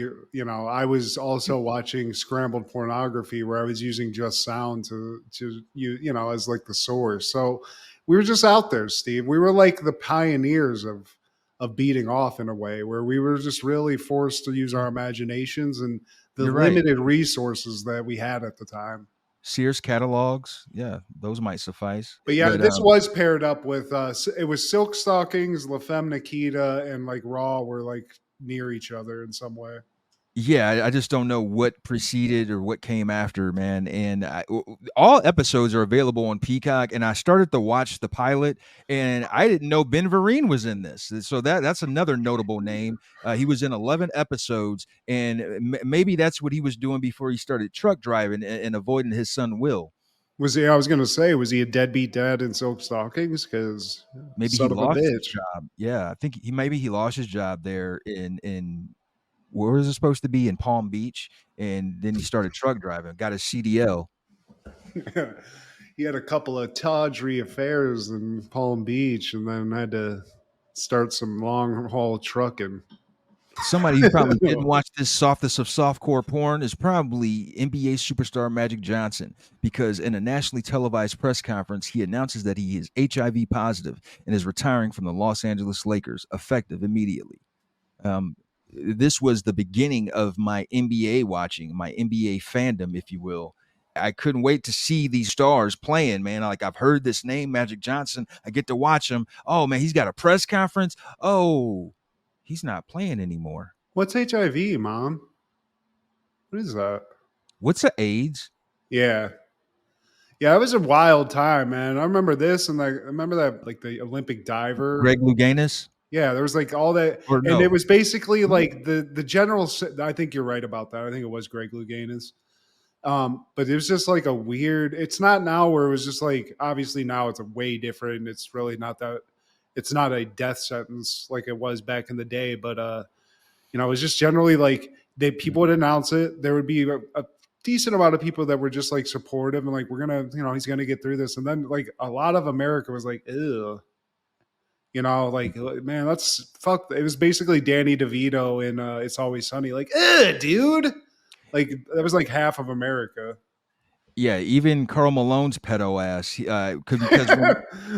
I was also watching scrambled pornography where I was using just sound to as like the source. So we were just out there, Steve. We were like the pioneers of beating off in a way where we were just really forced to use our imaginations and the limited resources that we had at the time. Sears catalogs, yeah, those might suffice. But yeah, But this was paired up with it was Silk Stockings, La Femme Nikita, and like Raw were like near each other in some way. yeah, I just don't know what preceded or what came after, man. And all episodes are available on Peacock. And I started to watch the pilot, and I didn't know Ben Vereen was in this. So that's another notable name. He was in 11 episodes, and maybe that's what he was doing before he started truck driving and avoiding his son Will. Was he? I was gonna say, was he a deadbeat dad in Silk Stockings? Because Maybe he son of a lost his bitch. job. Yeah, I think he lost his job there in where was it supposed to be, in Palm Beach, and then he started truck driving, got his CDL. He had a couple of tawdry affairs in Palm Beach, and then had to start some long haul trucking. Somebody who probably didn't watch this softest of softcore porn is probably NBA superstar Magic Johnson, because in a nationally televised press conference, he announces that he is HIV positive and is retiring from the Los Angeles Lakers, effective immediately. Um, this was the beginning of my NBA watching, my NBA fandom, if you will. I couldn't wait to see these stars playing, man. Like, I've heard this name, Magic Johnson. I get to watch him. Oh man, he's got a press conference. Oh, he's not playing anymore. What's HIV, Mom? What is that? What's a AIDS? Yeah. Yeah, it was a wild time, man. I remember this, and like, I remember that, like the Olympic diver. Greg Louganis? Yeah, there was like all that, Or and it no? was basically like the general. I think you're right about that. I think it was Greg Louganis. But it was just like a weird. It's not now where it was just like, obviously now it's a way different. It's really not that. It's not a death sentence like it was back in the day, but it was just generally like people would announce it. There would be a decent amount of people that were just like supportive and like, we're gonna, he's gonna get through this, and then like a lot of America was like, ew. Like, man, that's fuck. It was basically Danny DeVito in It's Always Sunny. Like, dude. Like, that was like half of America. Yeah, even Karl Malone's pedo ass. Because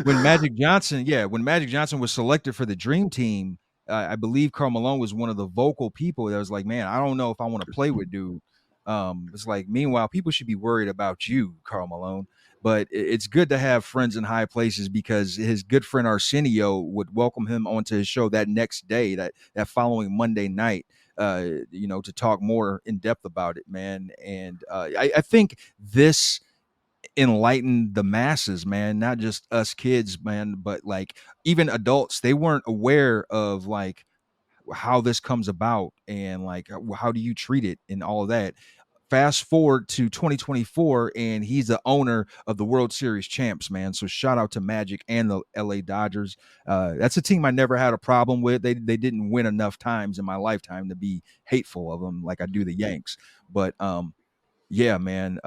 when Magic Johnson was selected for the Dream Team, I believe Karl Malone was one of the vocal people that was like, man, I don't know if I want to play with dude. It's like, meanwhile, people should be worried about you, Karl Malone. But it's good to have friends in high places, because his good friend Arsenio would welcome him onto his show that next day, that following Monday night, to talk more in depth about it, man. And I think this enlightened the masses, man, not just us kids, man, but like even adults. They weren't aware of like how this comes about, and like how do you treat it and all of that. Fast forward to 2024, and he's the owner of the World Series champs, man. So shout out to Magic and the LA Dodgers. That's a team I never had a problem with. They didn't win enough times in my lifetime to be hateful of them like I do the Yanks. But yeah, man.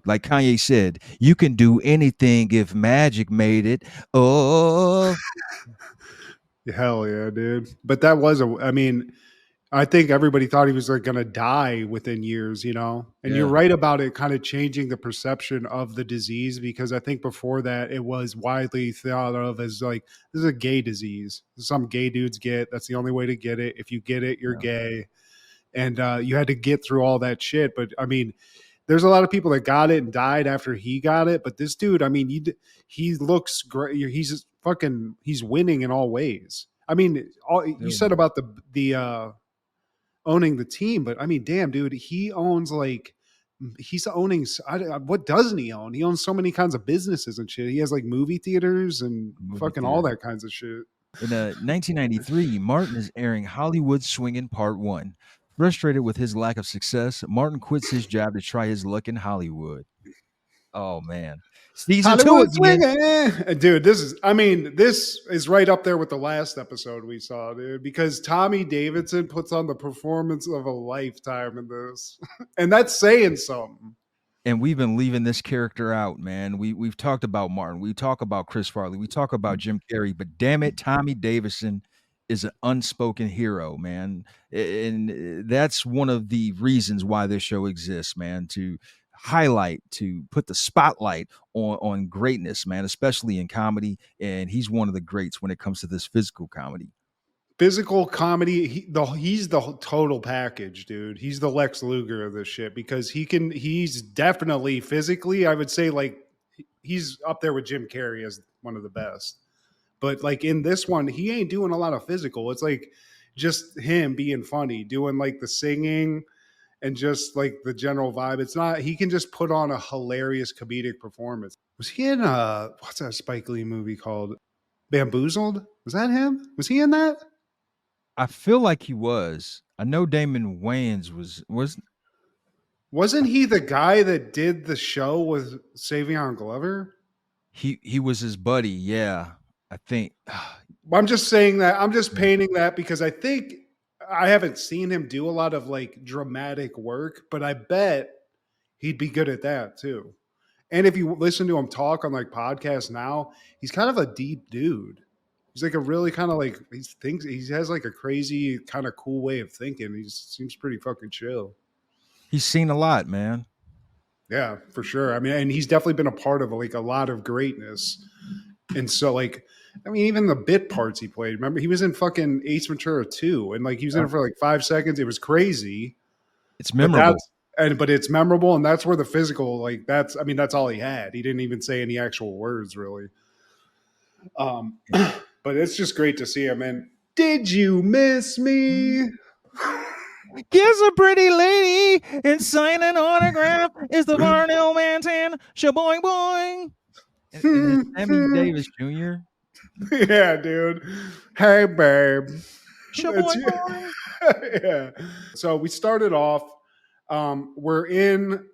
Like Kanye said, you can do anything if Magic made it. Oh, Hell yeah, dude. But that was I think everybody thought he was like going to die within years, And you're yeah. right about it kind of changing the perception of the disease, because I think before that it was widely thought of as like, this is a gay disease. Some gay dudes get. That's the only way to get it. If you get it, you're gay. And you had to get through all that shit. But I mean, there's a lot of people that got it and died after he got it. But this dude, I mean, he looks great. He's winning in all ways. I mean, you said about the owning the team, but I mean, damn, dude, he's owning. What doesn't he own? He owns so many kinds of businesses and shit. He has like movie theaters and fucking all that kinds of shit. In 1993, Martin is airing Hollywood Swingin' Part 1. Frustrated with his lack of success, Martin quits his job to try his luck in Hollywood. Oh, man. Season 2 Hollywood again. swinging, dude. This is right up there with the last episode we saw, dude. Because Tommy Davidson puts on the performance of a lifetime in this, and that's saying something. And we've been leaving this character out, man. We've talked about Martin. We talk about Chris Farley. We talk about Jim Carrey. But damn it, Tommy Davidson is an unspoken hero, man. And that's one of the reasons why this show exists, man, to highlight, to put the spotlight on greatness, man, especially in comedy. And he's one of the greats when it comes to this physical comedy. Physical comedy. He's the total package, dude. He's the Lex Luger of this shit because he's definitely physically, I would say, like, he's up there with Jim Carrey as one of the best. But like in this one, he ain't doing a lot of physical. It's like just him being funny, doing like the singing and just like the general vibe. It's not, he can just put on a hilarious comedic performance. Was he in what's that Spike Lee movie called? Bamboozled? Was that him? Was he in that? I feel like he was. I know Damon Wayans was. Wasn't he the guy that did the show with Savion Glover? He was his buddy. Yeah, I think. I'm just saying that. I'm just painting that because I think I haven't seen him do a lot of like dramatic work, but I bet he'd be good at that too. And if you listen to him talk on like podcasts now, he's kind of a deep dude. He's like a really kind of like he has like a crazy kind of cool way of thinking. He seems pretty fucking chill. He's seen a lot, man. Yeah, for sure. I mean, and he's definitely been a part of like a lot of greatness. And so like, I mean, even the bit parts he played. Remember, he was in fucking Ace Ventura 2, and like he was in it for like 5 seconds. It was crazy. It's memorable. But it's memorable, and that's where the physical, like that's all he had. He didn't even say any actual words really. But it's just great to see him. And did you miss me? Gives a pretty lady and sign an autograph is the Varnell Mantan shaboing boing. And Sammy Davis Jr. Yeah, dude. Hey, babe. Shaboing boing. Yeah. So we started off. We're in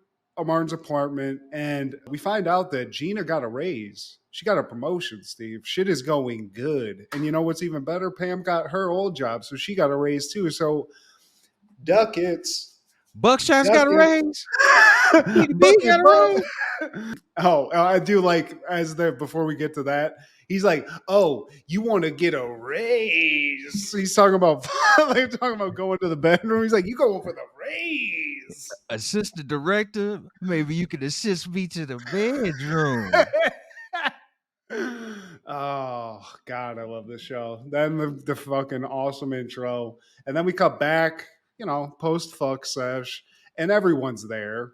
Martin's apartment, and we find out that Gina got a raise. She got a promotion, Steve. Shit is going good. And you know what's even better? Pam got her old job, so she got a raise too. So ducats. Buckshot's got a raise. Got a raise. Oh, I do like before we get to that, he's like, "Oh, you want to get a raise?" He's talking about going to the bedroom. He's like, "You going for the raise?" Assistant director, maybe you could assist me to the bedroom. Oh God, I love this show. Then the fucking awesome intro, and then we cut back, post fuck sesh, and everyone's there.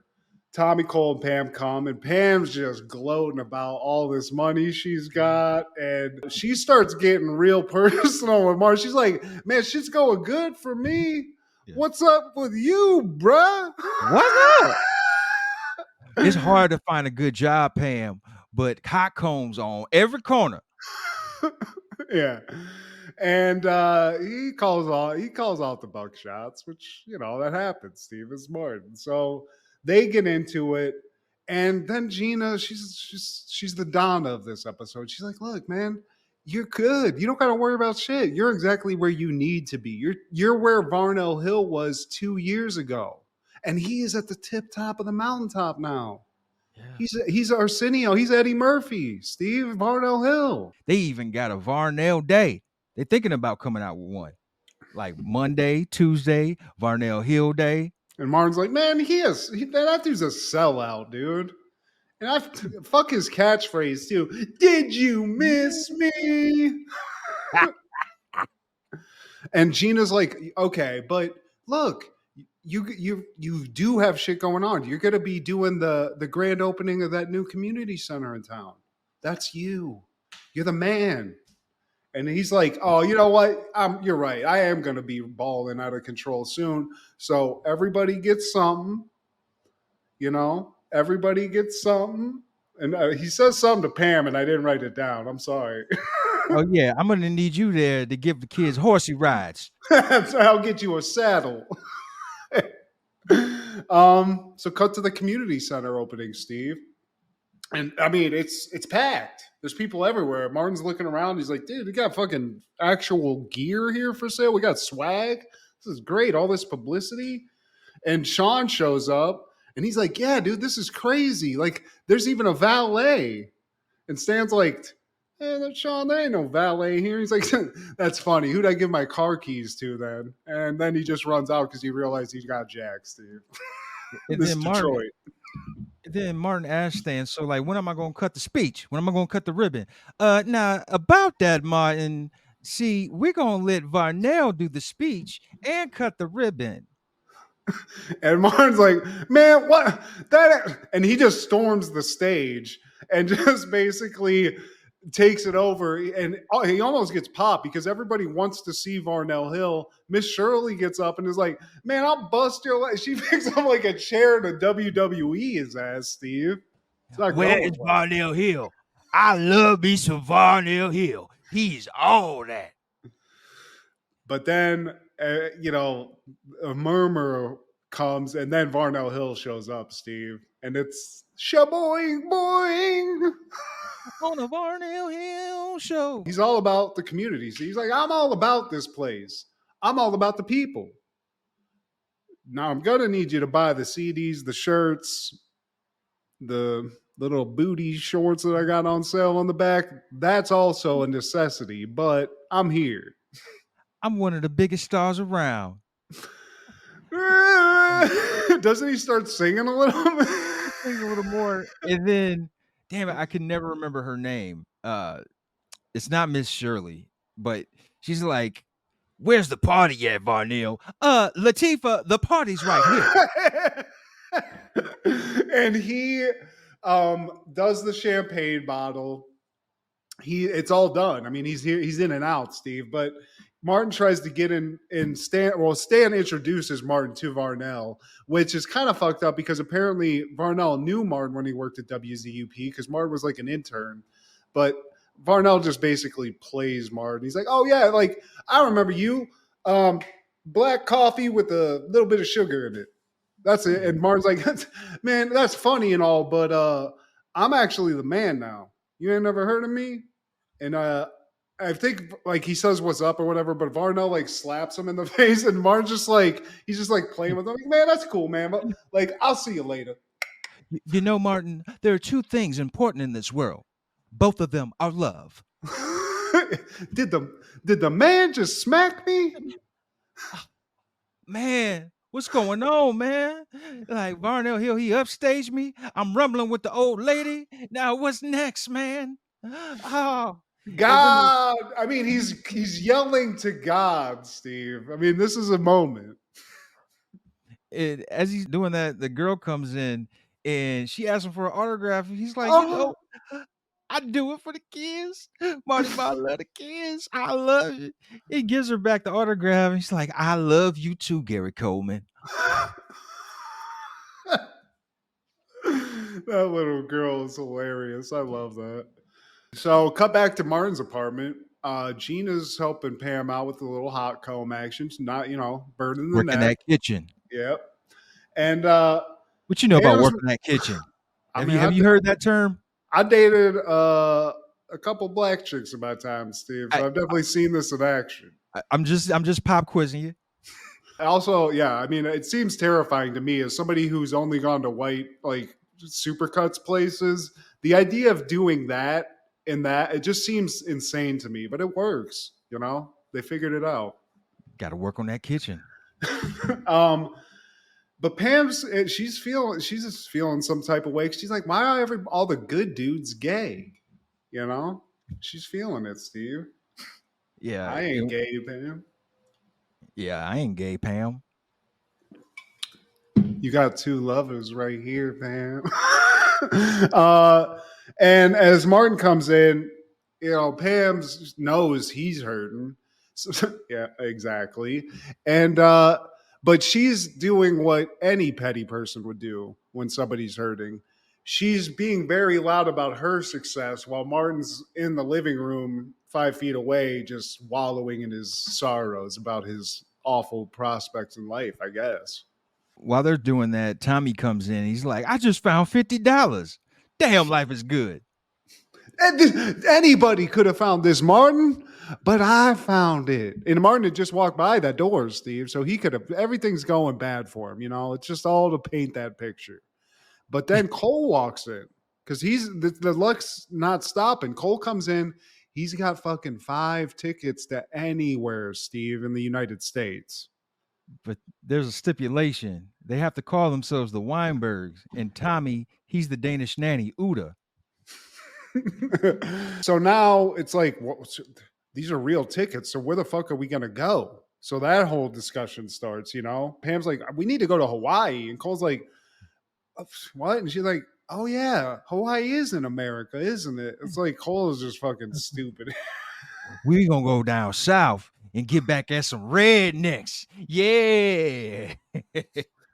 Tommy Cole and Pam come, and Pam's just gloating about all this money she's got, and she starts getting real personal with Mark. She's like, "Man, shit's going good for me. Yeah. What's up with you, bruh? What's up?" It's hard to find a good job, Pam, but hot combs on every corner. Yeah. And he calls out the buckshots, which that happens. Steve is Martin, so they get into it, and then Gina, she's the Donna of this episode. She's like, "Look, man, you're good. You don't got to worry about shit. You're exactly where you need to be. You're where Varnell Hill was 2 years ago, and he is at the tip top of the mountaintop now." Yeah. He's Arsenio. He's Eddie Murphy. Steve, Varnell Hill. They even got a Varnell Day. They're thinking about coming out with one, like Monday, Tuesday, Varnell Hill Day. And Martin's like, "Man, that dude's a sellout, dude." And I fuck his catchphrase too. "Did you miss me?" And Gina's like, "Okay, but look, you do have shit going on. You're gonna be doing the grand opening of that new community center in town. That's you. You're the man." And he's like, "Oh, you know what? You're right. I am gonna be balling out of control soon. So everybody gets something. Everybody gets something." And he says something to Pam, and I didn't write it down. I'm sorry. Oh yeah, I'm gonna need you there to give the kids horsey rides. So I'll get you a saddle. So cut to the community center opening, Steve. And I mean, it's packed. There's people everywhere. Martin's looking around. He's like, "Dude, we got fucking actual gear here for sale. We got swag. This is great. All this publicity." And Sean shows up, and he's like, "Yeah, dude, this is crazy. Like, there's even a valet." And Stan's like, "Sean, there ain't no valet here." He's like, "That's funny. Who'd I give my car keys to then?" And then he just runs out because he realized he's got Jack, Steve. This is Detroit. Then Martin asked Stan, "So, like, when am I going to cut the speech? When am I going to cut the ribbon?" Now, about that, Martin, See, we're gonna let Varnell do the speech and cut the ribbon. And Martin's like, man, what that? And he just storms the stage and just basically takes it over. And he almost gets popped because everybody wants to see Varnell Hill. Miss Shirley gets up and is like, man, I'll bust your leg. She picks up like a chair to WWE his ass, Steve. It's not Where going is well. Varnell Hill? I love me some Varnell Hill. He's all that. But then, a murmur comes, and then Varnell Hill shows up, Steve, and it's shaboing boing. On a Varnell Hill show. He's all about the community. So he's like, I'm all about this place. I'm all about the people. Now I'm gonna need you to buy the CDs, the shirts, the little booty shorts that I got on sale on the back. That's also a necessity, but I'm here. I'm one of the biggest stars around. Doesn't he start singing a little bit? Sing a little more, and then, damn it, I can never remember her name. It's not Miss Shirley, but she's like, Where's the party at, Varnell? Latifah, the party's right here. And he does the champagne bottle. It's all done. I mean, he's here, he's in and out, Steve, but Martin tries to get in and Stan introduces Martin to Varnell, which is kind of fucked up because apparently Varnell knew Martin when he worked at WZUP because Martin was like an intern, but Varnell just basically plays Martin. He's like, oh yeah, like I remember you, black coffee with a little bit of sugar in it. That's it. And Martin's like, man, that's funny and all, but I'm actually the man now. You ain't never heard of me? And I think like he says what's up or whatever, but Varnell like slaps him in the face, and Martin's just like he's just like playing with him. Like, man, that's cool, man. But like, I'll see you later. You know, Martin, there are two things important in this world. Both of them are love. did the man just smack me? Man, what's going on, man? Like Varnell Hill, he upstaged me. I'm rumbling with the old lady. Now what's next, man? Oh, God, I mean, he's yelling to God, Steve. I mean, this is a moment. as he's doing that, the girl comes in and she asks him for an autograph. And he's like, I do it for the kids. Marty, I love the kids. I love you. He gives her back the autograph. And he's like, I love you too, Gary Coleman. That little girl is hilarious. I love that. So, cut back to Martin's apartment. Gina's helping Pam out with the little hot comb action. She's not, burning the Working neck. that kitchen. Yep. And what you know about working that kitchen? Have you heard that term? I dated a couple black chicks in my time, Steve. So I've definitely seen this in action. I'm just pop quizzing you. Also, yeah, I mean, it seems terrifying to me as somebody who's only gone to white like supercuts places. The idea of doing that it just seems insane to me, but it works. They figured it out. Got to work on that kitchen. But Pam's she's just feeling some type of way. She's like, why are all the good dudes gay? She's feeling it, Steve. Yeah, I ain't gay, Pam. Yeah, I ain't gay, Pam. You got two lovers right here, Pam. And as Martin comes in, Pam knows he's hurting. So, yeah, exactly. And but she's doing what any petty person would do when somebody's hurting. She's being very loud about her success while Martin's in the living room 5 feet away, just wallowing in his sorrows about his awful prospects in life, I guess. While they're doing that, Tommy comes in. He's like, I just found $50. Damn, life is good. Anybody could have found this, Martin, but I found it. And Martin had just walked by that door, Steve, so he could have, everything's going bad for him. It's just all to paint that picture. But then Cole walks in because the luck's not stopping. Cole comes in. He's got fucking 5 tickets to anywhere, Steve, in the United States. But there's a stipulation. They have to call themselves the Weinbergs. And Tommy, he's the Danish nanny, Uda. So now it's like, these are real tickets. So where the fuck are we going to go? So that whole discussion starts, you know? Pam's like, we need to go to Hawaii. And Cole's like, what? And she's like, oh yeah, Hawaii is in America, isn't it? It's like Cole is just fucking stupid. We gonna go down south and get back at some rednecks. Yeah.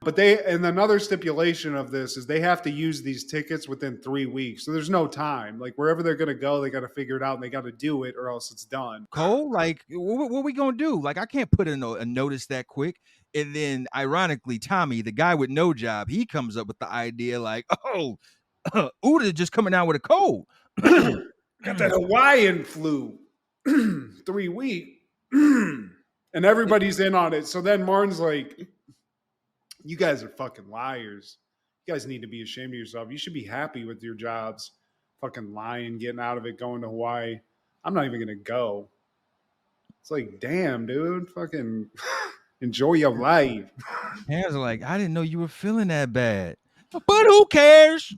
But and another stipulation of this is they have to use these tickets within 3 weeks. So there's no time. Like wherever they're going to go, they got to figure it out and they got to do it or else it's done. Cole, like, what we gonna do? Like, I can't put in a notice that quick. And then, ironically, Tommy, the guy with no job, he comes up with the idea like, oh, Uda just coming out with a cold. Got that Hawaiian flu. 3 weeks. And everybody's in on it. So then Martin's like, you guys are fucking liars. You guys need to be ashamed of yourself. You should be happy with your jobs. Fucking lying, getting out of it, going to Hawaii. I'm not even going to go. It's like, damn, dude. Fucking enjoy your life. Hands are like, I didn't know you were feeling that bad. But who cares?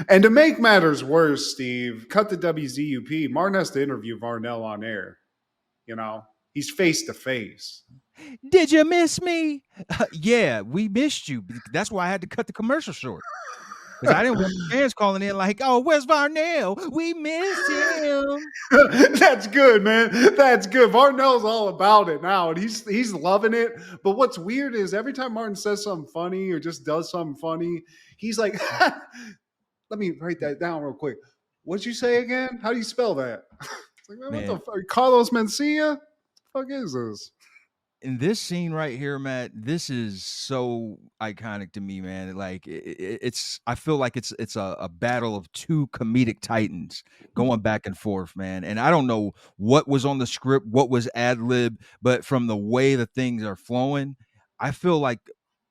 And to make matters worse, Steve, cut the WZUP. Martin has to interview Varnell on air. You know, he's face to face. Did you miss me? Yeah, we missed you. That's why I had to cut the commercial short. Because I didn't want the fans calling in like, oh, where's Varnell? We missed him. That's good, man. That's good. Varnell's all about it now, and he's loving it. But what's weird is every time Martin says something funny or just does something funny, he's like, let me write that down real quick. What'd you say again? How do you spell that? It's like, man, what the fuck? Carlos Mencia? What the fuck is this? In this scene right here, Matt, this is so iconic to me, man. Like it's, I feel like it's a battle of two comedic titans going back and forth, man. And I don't know what was on the script, what was ad lib, but from the way the things are flowing, I feel like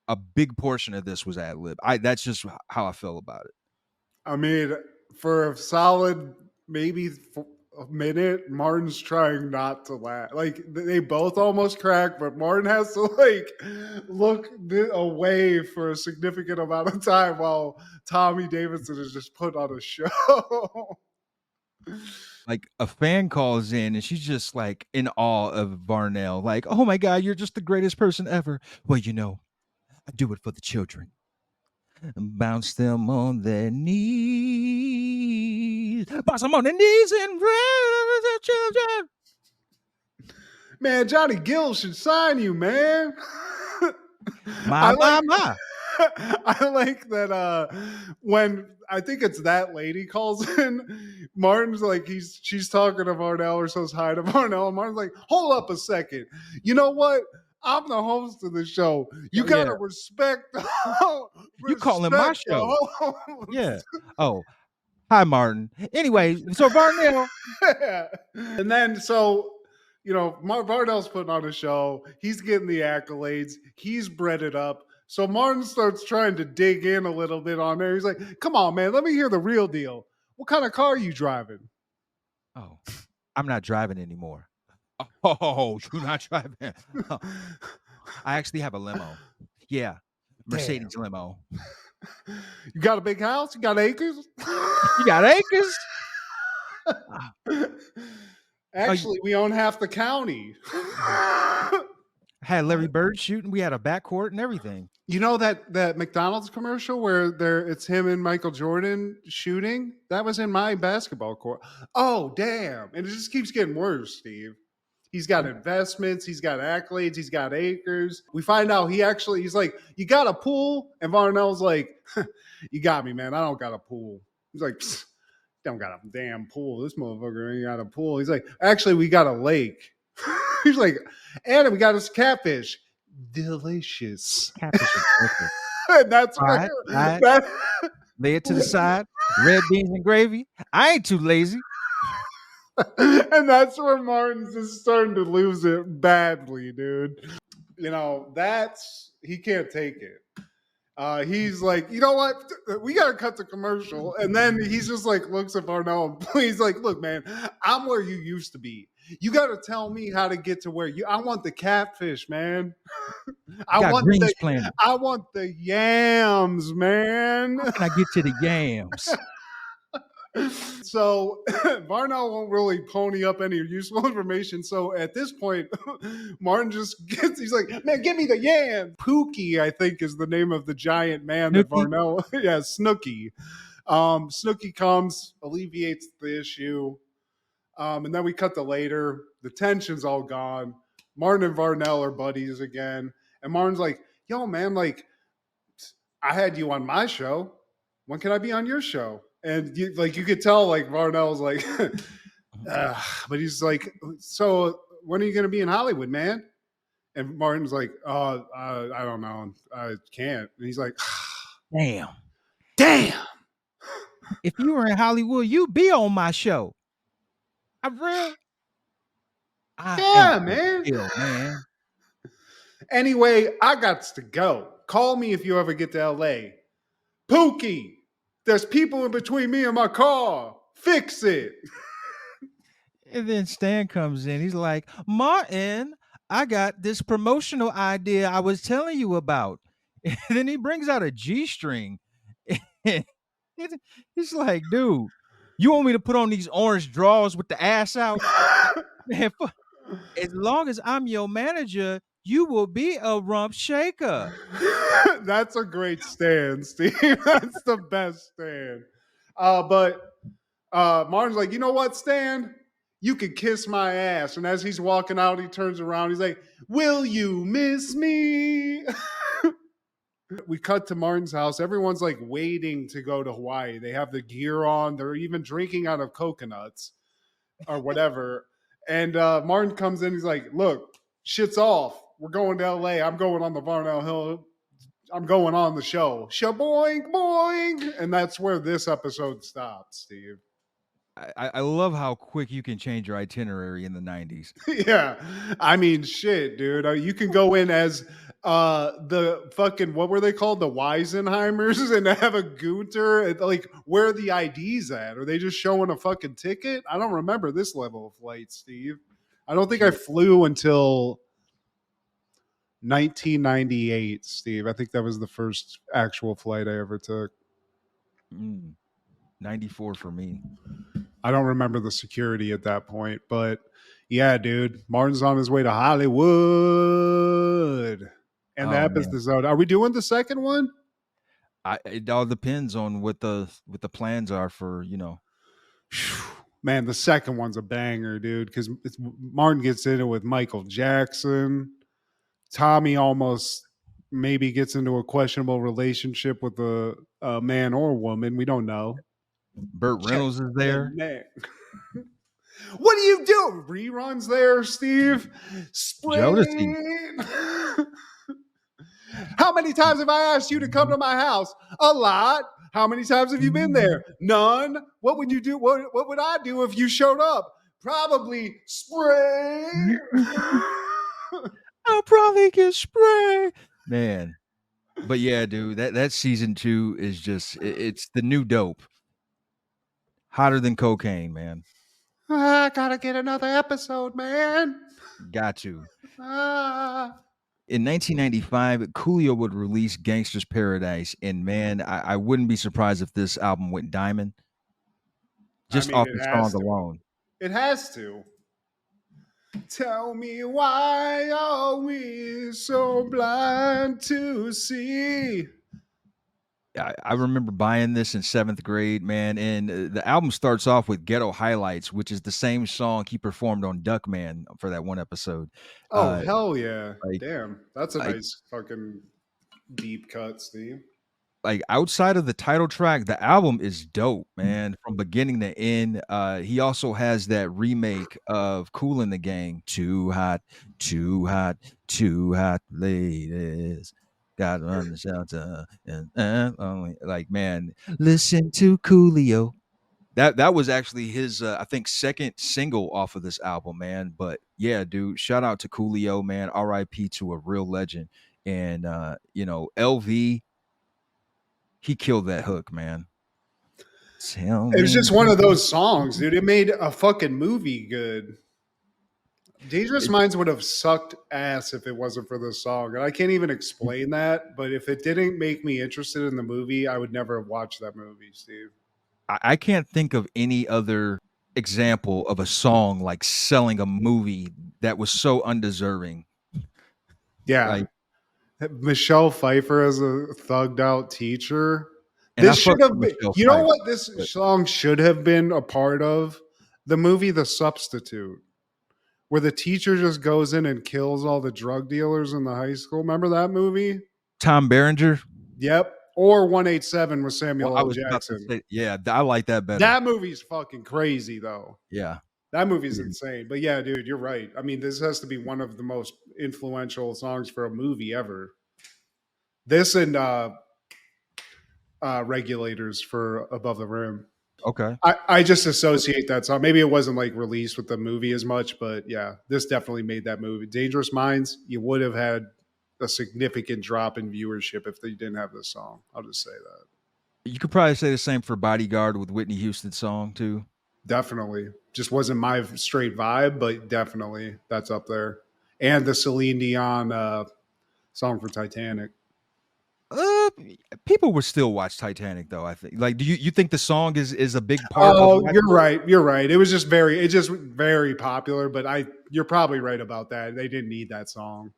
a big portion of this was ad lib. That's just how I feel about it. I mean, for a solid maybe a minute, Martin's trying not to laugh. Like they both almost crack, but Martin has to like look away for a significant amount of time while Tommy Davidson is just put on a show. Like a fan calls in and she's just like in awe of Varnell. Like, oh my God, you're just the greatest person ever. Well, you know, I do it for the children. Bounce them on their knees. Bounce them on their knees and raise their children. Man, Johnny Gill should sign you, man. My. I like that when I think it's that lady calls in, Martin's like she's talking to Varnell or says hi to Varnell, and Martin's like, hold up a second. You know what? I'm the host of the show. You gotta respect. You calling my show? Yeah. Oh, hi, Martin. Anyway, so Varnell. And then you know, Varnell's putting on a show. He's getting the accolades. He's bred it up. So Martin starts trying to dig in a little bit on there. He's like, come on, man, let me hear the real deal. What kind of car are you driving? Oh, I'm not driving anymore. Oh, you're not driving. Oh, I actually have a limo. Yeah, Mercedes limo. You got a big house? You got acres? You got acres? Actually, we own half the county. Had Larry Bird shooting. We had a backcourt and everything. You know that McDonald's commercial where it's him and Michael Jordan shooting? That was in my basketball court. Oh, damn. And it just keeps getting worse, Steve. He's got investments. He's got accolades. He's got acres. We find out he's like, you got a pool? And Varnell's like, you got me, man. I don't got a pool. He's like, don't got a damn pool. This motherfucker ain't got a pool. He's like, actually, we got a lake. He's like, and we got us catfish. Delicious. Catfish is perfect. And that's All right. Lay it to the side. Red beans and gravy. I ain't too lazy. And that's where Martin's is starting to lose it badly, dude. You know, he can't take it. He's like, you know what? We got to cut the commercial. And then he's just like, looks at Varnell and he's like, look, man, I'm where you used to be. You got to tell me how to get to where I want the catfish, man. I want the yams, man. How can I get to the yams? So Varnell won't really pony up any useful information. So at this point, Martin just he's like, man, give me the yam. Pookie, I think, is the name of the giant man that Snooki? Varnell, yeah, Snooky. Snooky comes, alleviates the issue. And then we cut to later. The tension's all gone. Martin and Varnell are buddies again. And Martin's like, yo, man, like, I had you on my show. When can I be on your show? And you could tell, like, Varnell's like, but he's like, so when are you going to be in Hollywood, man? And Martin's like, I don't know. I can't. And he's like, Damn. damn. If you were in Hollywood, you'd be on my show. I real. Yeah, man. Ill, man. Anyway, I got to go. Call me if you ever get to LA. Pookie, there's people in between me and my car. Fix it. And then Stan comes in. He's like, Martin, I got this promotional idea I was telling you about. And then he brings out a G string. He's like, dude, you want me to put on these orange drawers with the ass out? Man, as long as I'm your manager, you will be a rump shaker. That's a great stand, Steve. That's the best stand. But Martin's like, you know what, Stan? You can kiss my ass. And as he's walking out, he turns around. He's like, will you miss me? We cut to Martin's house. Everyone's like waiting to go to Hawaii. They have the gear on. They're even drinking out of coconuts or whatever. And Martin comes in. He's like, look, shit's off. We're going to LA. I'm going on the Varnell Hill. I'm going on the show. Shaboing, boing. And that's where this episode stops, Steve. I love how quick you can change your itinerary in the 90s. Yeah. I mean, shit, dude. You can go in as the fucking, what were they called? The Weisenheimers, and have a Gunter. Like, where are the IDs at? Are they just showing a fucking ticket? I don't remember this level of flight, Steve. I don't think I flew until 1998, Steve. I think that was the first actual flight I ever took. 94 for me. I don't remember the security at that point, but yeah, dude, Martin's on his way to Hollywood. And the episode, are we doing the second one? It all depends on what the plans are for, you know. Man, the second one's a banger, dude, because Martin gets in it with Michael Jackson. Tommy almost maybe gets into a questionable relationship with a man or woman. We don't know. Burt Reynolds is there. What do you do? Reruns there, Steve? Jodeci. How many times have I asked you to come to my house? A lot. How many times have you been there? None. What would you do? What would I do if you showed up? Probably spray. I'll probably get sprayed. Man. But yeah, dude, that season 2 is just, it's the new dope. Hotter than cocaine, man. I gotta get another episode, man. Got to. In 1995, Coolio would release Gangsta's Paradise, and man, I wouldn't be surprised if this album went diamond. Just off the song alone. It has to. Tell me why are we so blind to see? I remember buying this in 7th grade, man, and the album starts off with Ghetto Highlights, which is the same song he performed on Duckman for that one episode. Oh, hell yeah. Damn, that's a nice fucking deep cut, Steve. Like, outside of the title track, the album is dope, man, from beginning to end. He also has that remake of Kool and the Gang, Too Hot, Too Hot, Too Hot Ladies. Got to run the shelter and only, like, man, listen to Coolio. That was actually his I think second single off of this album, man. But yeah, dude, shout out to Coolio, man. R.I.P. to a real legend. And you know, LV, he killed that hook, man. It was just one of those songs, dude. It made a fucking movie good. Dangerous Minds would have sucked ass if it wasn't for this song. And I can't even explain that. But if it didn't make me interested in the movie, I would never have watched that movie, Steve. I can't think of any other example of a song like selling a movie that was so undeserving. Yeah. Like, Michelle Pfeiffer as a thugged out teacher. and I This should fucked have with been, Michelle you know Pfeiffer, what this but song should have been a part of? The movie The Substitute, where the teacher just goes in and kills all the drug dealers in the high school. Remember that movie? Tom Berenger. Yep. Or 187 with Well, Samuel I L. was about to Jackson. say, yeah, I like that better. That movie's fucking crazy, though. Yeah. That movie's Yeah. insane. But yeah, dude, you're right. I mean, this has to be one of the most influential songs for a movie ever. This and Regulators for Above the Rim. Okay. I just associate that song. Maybe it wasn't like released with the movie as much, but yeah, this definitely made that movie. Dangerous Minds, you would have had a significant drop in viewership if they didn't have this song. I'll just say that. You could probably say the same for Bodyguard with Whitney Houston's song too. Definitely. Just wasn't my straight vibe, but definitely that's up there. And the Celine Dion song for Titanic. People would still watch Titanic though. I think. Like, do you think the song is a big part of? Oh, you're right. You're right. It's just very popular. But you're probably right about that. They didn't need that song.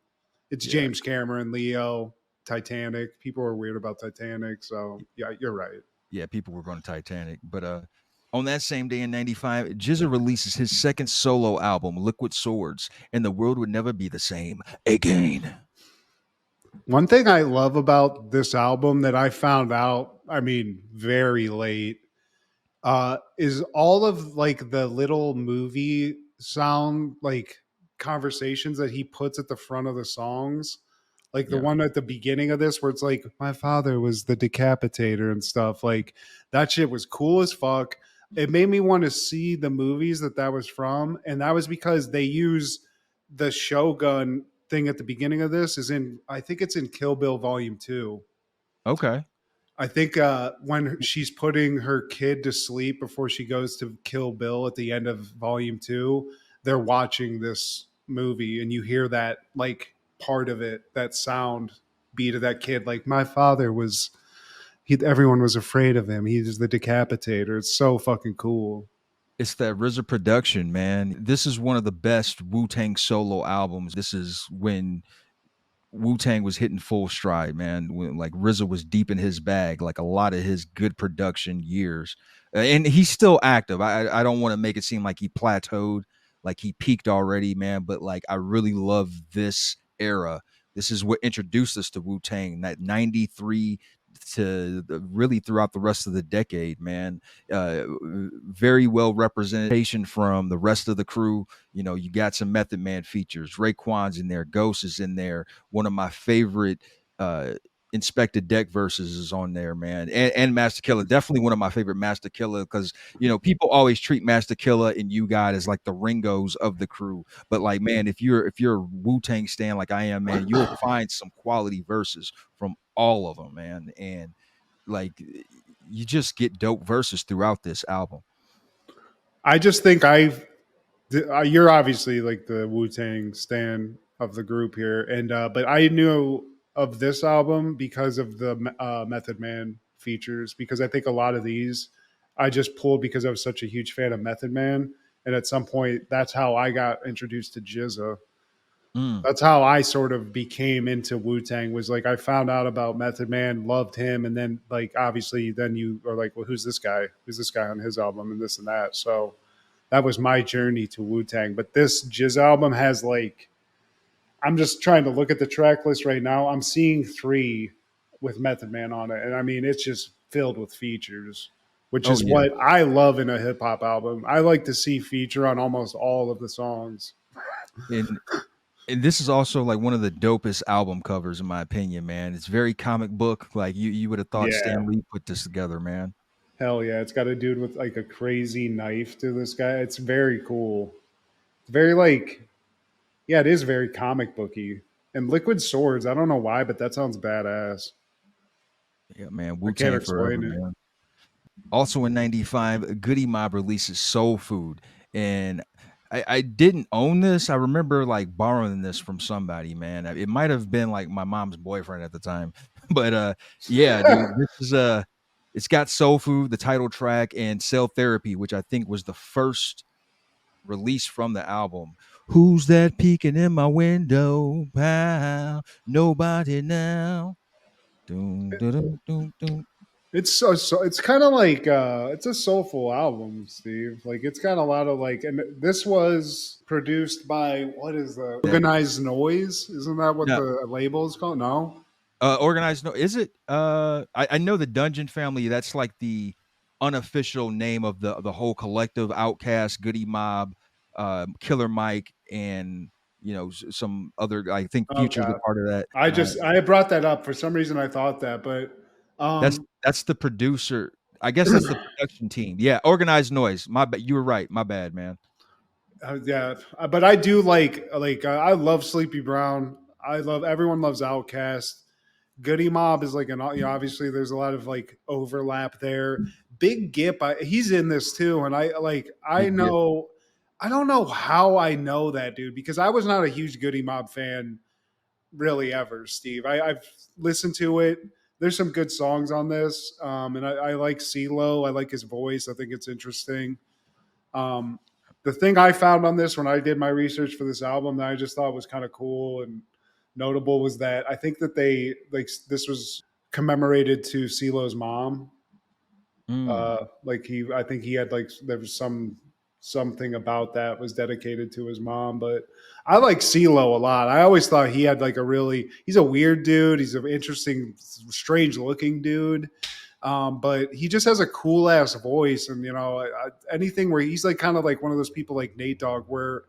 It's James Cameron, Leo, Titanic. People are weird about Titanic, so yeah, you're right. Yeah, people were going to Titanic, but on that same day in '95, GZA releases his second solo album, Liquid Swords, and the world would never be the same again. One thing I love about this album that I found out, I mean, very late, is all of like the little movie sound like conversations that he puts at the front of the songs. Like the Yeah. one at the beginning of this where it's like, my father was the decapitator and stuff. Like that shit was cool as fuck. It made me want to see the movies that was from. And that was because they use the Shogun thing at the beginning of this I think it's in Kill Bill Volume 2. Okay. I think when she's putting her kid to sleep before she goes to kill Bill at the end of Volume 2, they're watching this movie and you hear that like part of it, that sound beat of that kid. Like, my father was, everyone was afraid of him. He's the decapitator. It's so fucking cool. It's that RZA production, man. This is one of the best Wu-Tang solo albums. This is when Wu-Tang was hitting full stride, man. When like RZA was deep in his bag, like a lot of his good production years, and he's still active. I don't want to make it seem like he plateaued, like he peaked already, man. But like I really love this era. This is what introduced us to Wu-Tang. That '93 to really throughout the rest of the decade, man. Very well representation from the rest of the crew. You know, you got some Method Man features. Raekwon's in there. Ghost is in there. One of my favorite Inspected Deck verses is on there, man. And Master Killer, definitely one of my favorite Master Killer, because you know people always treat Master Killer and You God as like the Ringos of the crew. But like, man, if you're a Wu-Tang stan like I am, man, you'll find some quality verses from all of them, man. And like, you just get dope verses throughout this album. I just think you're obviously like the Wu-Tang stan of the group here, and but I knew of this album because of the Method Man features, because I think a lot of these I just pulled because I was such a huge fan of Method Man, and at some point that's how I got introduced to GZA. That's how I sort of became into Wu-Tang, was like I found out about Method Man, loved him, and then like obviously then you are like, well, who's this guy? Who's this guy on his album and this and that? So that was my journey to Wu-Tang. But this GZA album has like, I'm just trying to look at the track list right now. I'm seeing 3 with Method Man on it. And I mean, it's just filled with features, which is what I love in a hip hop album. I like to see feature on almost all of the songs. And this is also like one of the dopest album covers, in my opinion, man. It's very comic book. Like you would have thought Stan Lee put this together, man. Hell yeah. It's got a dude with like a crazy knife to this guy. It's very cool. It's very like, yeah, it is very comic booky. And Liquid Swords, I don't know why, but that sounds badass. Yeah, man. Wu-Tang forever, man. Also in '95, Goody Mob releases Soul Food. And I didn't own this. I remember like borrowing this from somebody, man. It might have been like my mom's boyfriend at the time. But yeah, dude, this is It's got Soul Food, the title track, and Cell Therapy, which I think was the first release from the album. Who's that peeking in my window? Pow, nobody now. Doom, doom, doom, doom. It's so it's kind of like it's a soulful album, Steve. Like it's got a lot of like, and this was produced by what is the Organized Noise? Isn't that what No, the label is called? No. Organized. No, is it? I know the Dungeon Family. That's like the unofficial name of the whole collective. Outcast, Goody Mob, Killer Mike, and some other. I think Future's Okay. a part of that. I brought that up for some reason. I thought that, but That's the producer. I guess that's the production team. Yeah, Organized Noise. My bad. You were right. My bad, man. yeah, but I do like I love Sleepy Brown. I love everyone loves Outcast. Goody Mob is like obviously there's a lot of like overlap there. Big Gip, he's in this too, and I Big Gip. know I don't know how I know that dude because I was not a huge Goody Mob fan really ever, Steve. I've listened to it. There's some good songs on this, and I like CeeLo. I like his voice. I think it's interesting. Um, the thing I found on this when I did my research for this album that I just thought was kind of cool and notable was that I think that they like this was commemorated to CeeLo's mom. I think he had like there was something about that was dedicated to his mom. But I like CeeLo a lot. I always thought he had like he's a weird dude. He's an interesting, strange looking dude. But he just has a cool ass voice, and anything where he's like kind of like one of those people like Nate Dogg, where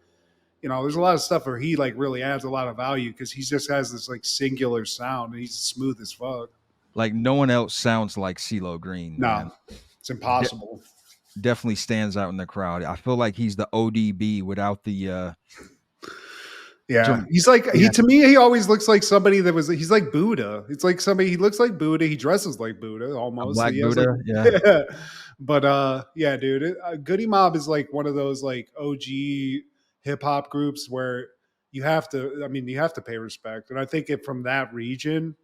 there's a lot of stuff where he like really adds a lot of value because he just has this like singular sound, and he's smooth as fuck. Like no one else sounds like CeeLo Green. No, Man. it's impossible. Definitely stands out in the crowd. I feel like he's the ODB without the. Yeah, he's like to me. He always looks like somebody he's like Buddha. It's like somebody. He looks like Buddha. He dresses like Buddha almost. Black Buddha. Yeah. Yeah. But yeah, dude. Goody Mob is like one of those like OG hip hop groups where you have to. I mean, you have to pay respect, and I think from that region,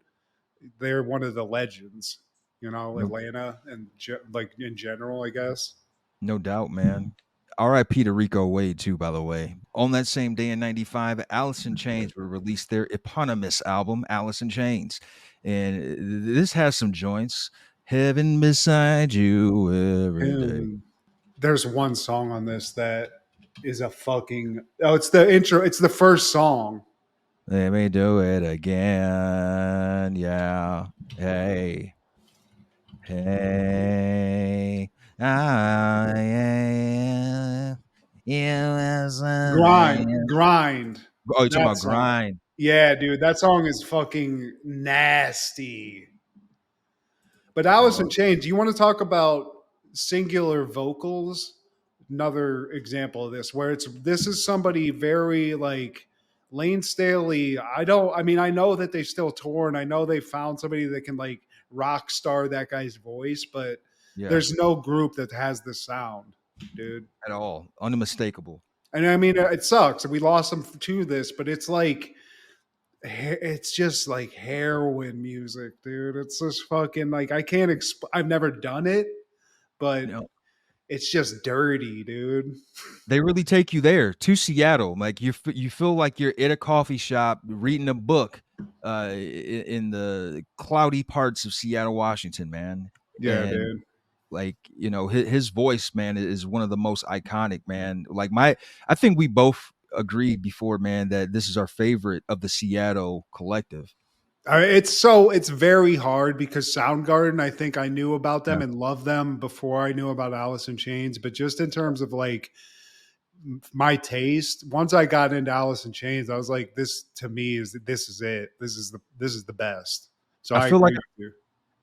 they're one of the legends. Atlanta and like in general, I guess. No doubt, man. R.I.P. to Rico Wade, too, by the way. On that same day in 95, Alice in Chains would release their eponymous album, Alice in Chains. And this has some joints. Heaven beside you every day. There's one song on this that is a fucking... Oh, it's the intro. It's the first song. Let me do it again. Yeah. Hey. Hey. I am Grind. Oh, you're talking about Grind. Yeah, dude, that song is fucking nasty. But Alice in Chains, do you want to talk about singular vocals? Another example of this, where this is somebody very like Lane Staley. I know that they still tour, and I know they found somebody that can like rock star that guy's voice, but there's no group that has this sound, dude. At all. Unmistakable. And I mean, it sucks. We lost them to this, but it's like, it's just like heroin music, dude. It's just fucking like, I've never done it, but it's just dirty, dude. They really take you there to Seattle. Like you feel like you're at a coffee shop reading a book in the cloudy parts of Seattle, Washington, man. Yeah, dude. Like, his voice, man, is one of the most iconic, man. Like I think we both agreed before, man, that this is our favorite of the Seattle collective. It's very hard because Soundgarden, I think I knew about them and loved them before I knew about Alice in Chains. But just in terms of like my taste, once I got into Alice in Chains, I was like, this to me is it. This is the best. So I feel like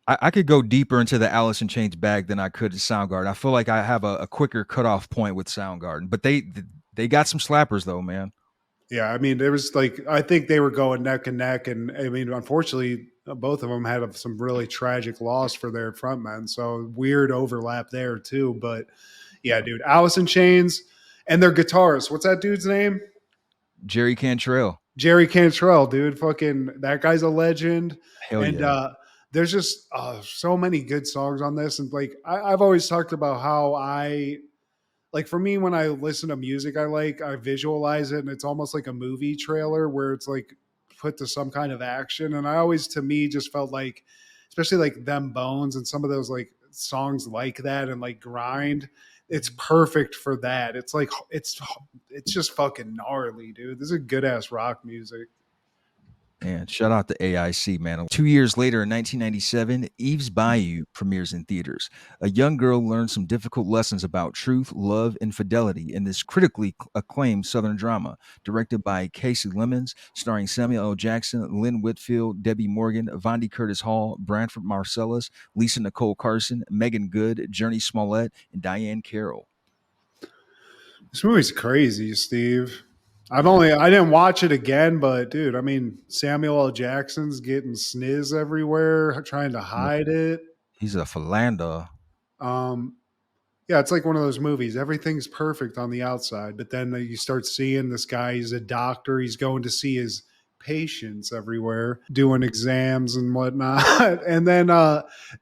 I could go deeper into the Alice in Chains bag than I could Soundgarden. I feel like I have a quicker cutoff point with Soundgarden, but they got some slappers though, man. Yeah, I mean, there was like, I think they were going neck and neck, and I mean, unfortunately, both of them had some really tragic loss for their frontmen, so weird overlap there too. But yeah, dude, Alice in Chains and their guitarist, what's that dude's name? Jerry Cantrell. Jerry Cantrell, dude, fucking that guy's a legend. Hell yeah. there's just so many good songs on this. And like, I've always talked about how like for me, when I listen to music I visualize it and it's almost like a movie trailer where it's like put to some kind of action. And I always, to me, just felt like, especially like Them Bones and some of those like songs like that and like Grind, it's perfect for that. It's like it's just fucking gnarly, dude. This is good ass rock music. And shout out to AIC, man. 2 years later, in 1997, Eve's Bayou premieres in theaters. A young girl learns some difficult lessons about truth, love, and fidelity in this critically acclaimed Southern drama, directed by Casey Lemons, starring Samuel L. Jackson, Lynn Whitfield, Debbie Morgan, Vondi Curtis Hall, Branford Marcellus, Lisa Nicole Carson, Megan Good, Journey Smollett, and Diane Carroll. This movie's crazy, Steve. I didn't watch it again, but dude, I mean, Samuel L. Jackson's getting sniz everywhere, trying to hide it. He's a philander. Yeah, it's like one of those movies. Everything's perfect on the outside, but then you start seeing this guy. He's a doctor. He's going to see his patients everywhere, doing exams and whatnot. And then,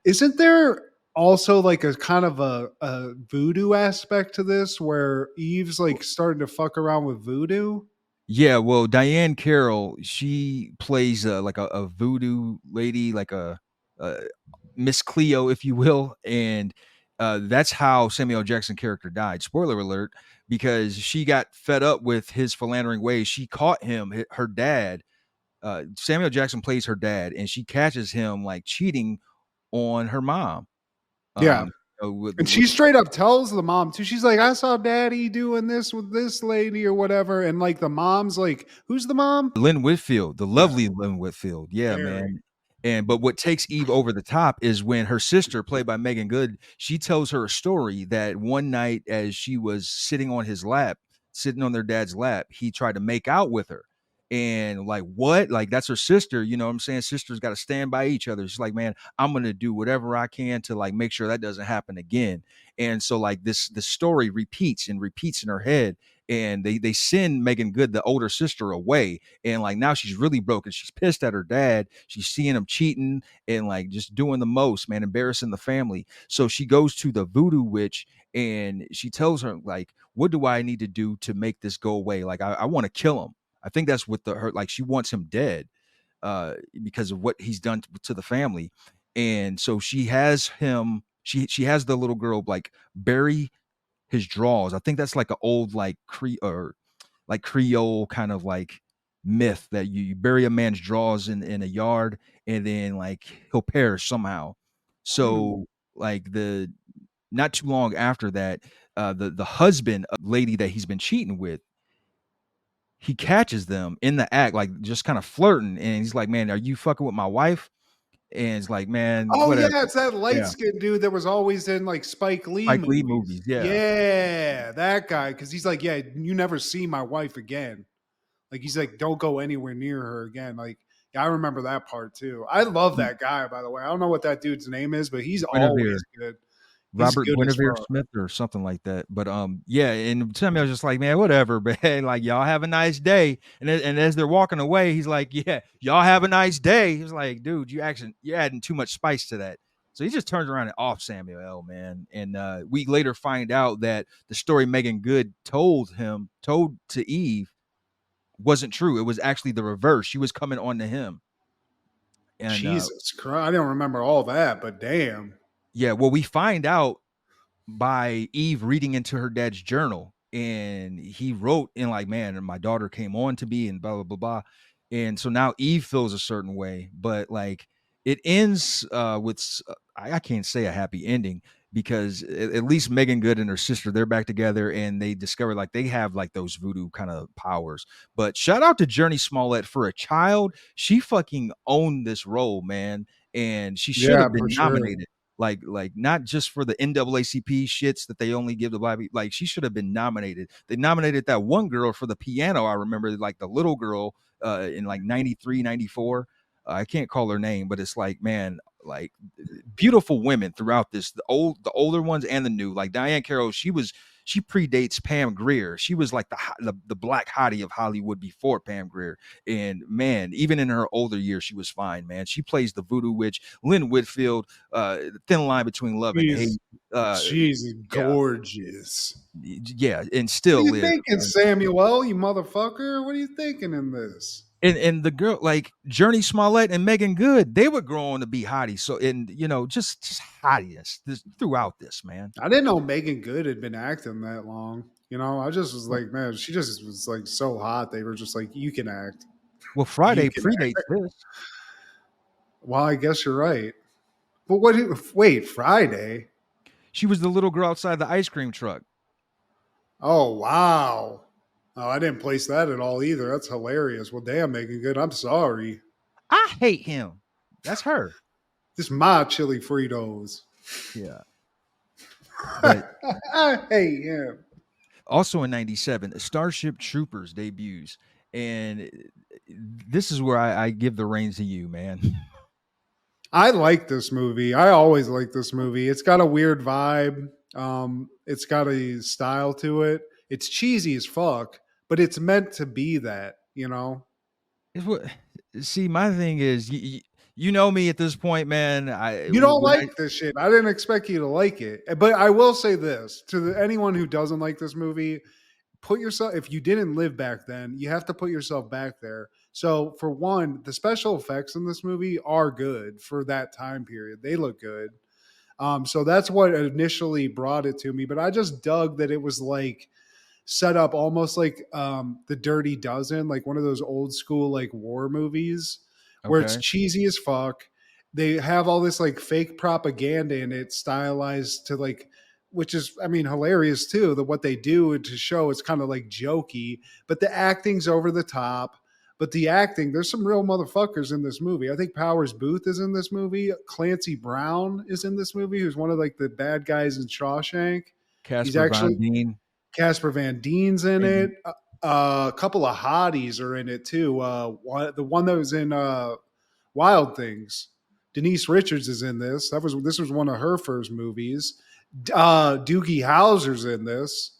isn't there also like a kind of a voodoo aspect to this, where Eve's like starting to fuck around with voodoo? Yeah, well, Diane Carroll, she plays like a voodoo lady, like a Miss Cleo, if you will, and that's how Samuel Jackson character died. Spoiler alert, because she got fed up with his philandering ways. She caught him, her dad. Samuel Jackson plays her dad, and she catches him like cheating on her mom. Yeah. With She straight up tells the mom too. She's like, I saw daddy doing this with this lady or whatever. And like the mom's like, who's the mom? Lynn Whitfield, the lovely Lynn Whitfield. Yeah, man. But what takes Eve over the top is when her sister, played by Megan Good, she tells her a story that one night as she was sitting on his lap, sitting on their dad's lap, he tried to make out with her. And like, what? Like, that's her sister. You know what I'm saying? Sisters got to stand by each other. She's like, man, I'm going to do whatever I can to like make sure that doesn't happen again. And so like the story repeats and repeats in her head. And they send Megan Good, the older sister, away. And like now she's really broken. She's pissed at her dad. She's seeing him cheating and like just doing the most, man, embarrassing the family. So she goes to the voodoo witch and she tells her, like, what do I need to do to make this go away? Like, I want to kill him. I think that's what her, like, she wants him dead because of what he's done to the family. And so she has him, she has the little girl like bury his drawers. I think that's like an old like Creole kind of like myth that you bury a man's drawers in a yard and then like he'll perish somehow. So like the not too long after that, the husband of the lady that he's been cheating with, he catches them in the act, like just kind of flirting, and he's like, "Man, are you fucking with my wife?" And it's like, "Man, Oh whatever." yeah, it's that light skinned dude that was always in like Spike Lee movies. Yeah, that guy. Because he's like, yeah, you never see my wife again. Like he's like, don't go anywhere near her again. Like, yeah, I remember that part too. I love that guy, by the way. I don't know what that dude's name is, but he's always good. Robert Guinevere Smith or something like that. But yeah, and to me I was just like, man, whatever, man. Like, y'all have a nice day. And as they're walking away, he's like, yeah, y'all have a nice day. He's like, dude, you're adding too much spice to that. So he just turns around and off Samuel L., man. And we later find out that the story Megan Good told to Eve wasn't true. It was actually the reverse. She was coming on to him. And Jesus Christ, I don't remember all that, but damn. Yeah, well, we find out by Eve reading into her dad's journal, and he wrote in like, man, my daughter came on to me and blah blah blah blah. And so now Eve feels a certain way, but like it ends with I can't say a happy ending, because at least Megan Good and her sister, they're back together and they discover like they have like those voodoo kind of powers. But shout out to Journey Smollett. For a child, she fucking owned this role, man, and she should have been nominated. Like not just for the NAACP shits that they only give the black people. Like she should have been nominated. They nominated that one girl for the piano. I remember, like the little girl in like 93, 94. I can't call her name, but it's like, man, like beautiful women throughout this, the older ones and the new. Like Diane Carroll, she was she predates Pam Grier. She was like the black hottie of Hollywood before Pam Grier. And man, even in her older years, she was fine, man. She plays the voodoo witch, Lynn Whitfield, thin line between love and hate. She's Yeah, gorgeous. yeah, and What are still you is. thinking, Samuel? You motherfucker! What are you thinking in this? And the girl like Journey Smollett and Megan Good, they would grow on to be hotties. So and just hotties throughout this, man. I didn't know Megan Good had been acting that long. I just was like, man, she just was like so hot. They were just like, you can act. Well, Friday You can predates this. Well, I guess you're right. But wait, Friday? She was the little girl outside the ice cream truck. Oh, wow. Oh, I didn't place that at all either. That's hilarious. Well, damn, Megan Good. I'm sorry. I hate him. That's her. Just my chili Fritos. Yeah. But I hate him. also in 97, Starship Troopers debuts. And this is where I give the reins to you, man. I like this movie. I always like this movie. It's got a weird vibe. It's got a style to it. It's cheesy as fuck, but it's meant to be that, It's what, see, my thing is, you know me at this point, man. You don't like this shit. I didn't expect you to like it. But I will say this to anyone who doesn't like this movie, put yourself, if you didn't live back then, you have to put yourself back there. So for one, the special effects in this movie are good for that time period. They look good. So that's what initially brought it to me. But I just dug that it was like set up almost like The Dirty Dozen, like one of those old school like war movies where it's Okay. cheesy as fuck. They have all this like fake propaganda in it, stylized to like, which is, I mean, hilarious too. That what they do to show it's kind of like jokey, but the acting's over the top. But the acting, there's some real motherfuckers in this movie. I think Powers Booth is in this movie. Clancy Brown is in this movie, who's one of like the bad guys in Shawshank. He's Casper actually Van Dien. Casper Van Dien's in And it. A couple of hotties are in it too. The one that was in Wild Things, Denise Richards is in this. This was one of her first movies. Doogie Howser's in this.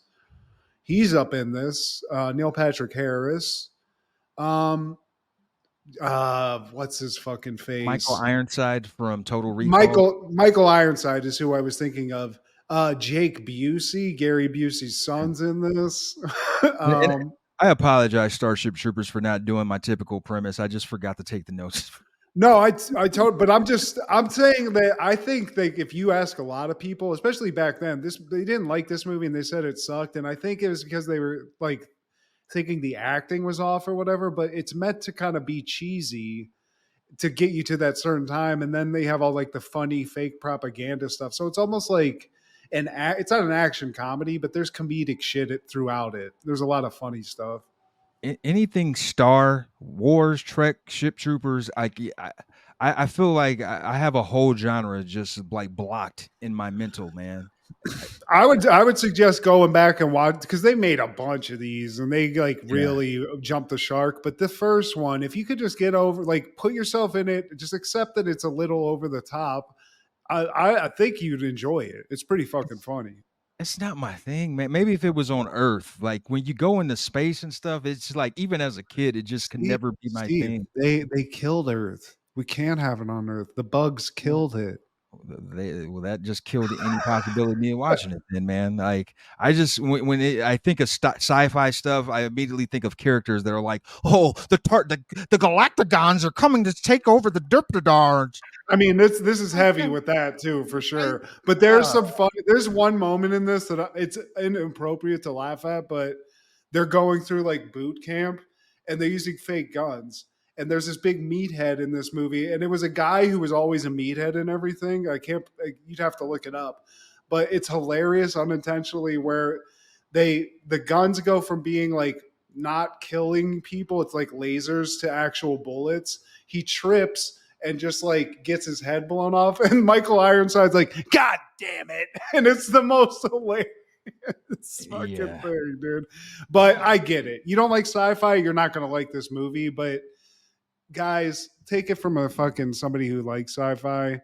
He's up in this. Neil Patrick Harris. What's his fucking face? Michael Ironside from Total Recall. Michael Ironside is who I was thinking of. Jake Busey, Gary Busey's son's in this. And I apologize, Starship Troopers, for not doing my typical premise. I just forgot to take the notes. No, I told, but I'm saying that I think that if you ask a lot of people, especially back then, they didn't like this movie and they said it sucked. And I think it was because they were like thinking the acting was off or whatever, but it's meant to kind of be cheesy to get you to that certain time. And then they have all like the funny fake propaganda stuff. So it's almost like it's not an action comedy, but there's comedic shit throughout it. There's a lot of funny stuff. Anything Star Wars, Trek, Ship Troopers, I feel like I have a whole genre just like blocked in my mental, man. I would suggest going back and watch, because they made a bunch of these and they like really jumped the shark. But the first one, if you could just get over, like put yourself in it, just accept that it's a little over the top. I think you'd enjoy it. It's pretty fucking funny. It's not my thing, man. Maybe if it was on Earth, like when you go into space and stuff, it's like even as a kid, it just can never be my thing. They killed Earth. We can't have it on Earth. The bugs killed it. That just killed any possibility of me watching it. Then, man, like I just I think of sci-fi stuff, I immediately think of characters that are like, oh, the Galactagons are coming to take over the Derptidars. I mean, this is heavy with that too, for sure. But there's some fun. There's one moment in this that it's inappropriate to laugh at, but they're going through like boot camp and they're using fake guns. And there's this big meathead in this movie, and it was a guy who was always a meathead and everything. You'd have to look it up, but it's hilarious unintentionally where the guns go from being like not killing people, it's like lasers, to actual bullets. He trips and just like gets his head blown off, and Michael Ironside's like, "God damn it!" And it's the most hilarious fucking thing, dude. But I get it. You don't like sci-fi, you're not gonna like this movie, but guys, take it from a fucking somebody who likes sci-fi.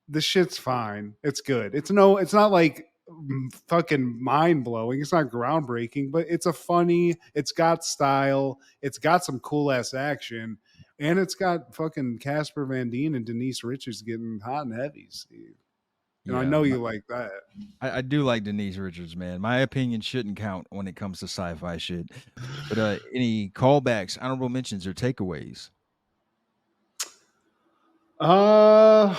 The shit's fine. It's good. It's not like fucking mind blowing. It's not groundbreaking, but it's it's got style. It's got some cool ass action. And it's got fucking Casper Van Dien and Denise Richards getting hot and heavy, Steve. And I know you like that. I do like Denise Richards, man. My opinion shouldn't count when it comes to sci-fi shit. But any callbacks, honorable mentions, or takeaways? I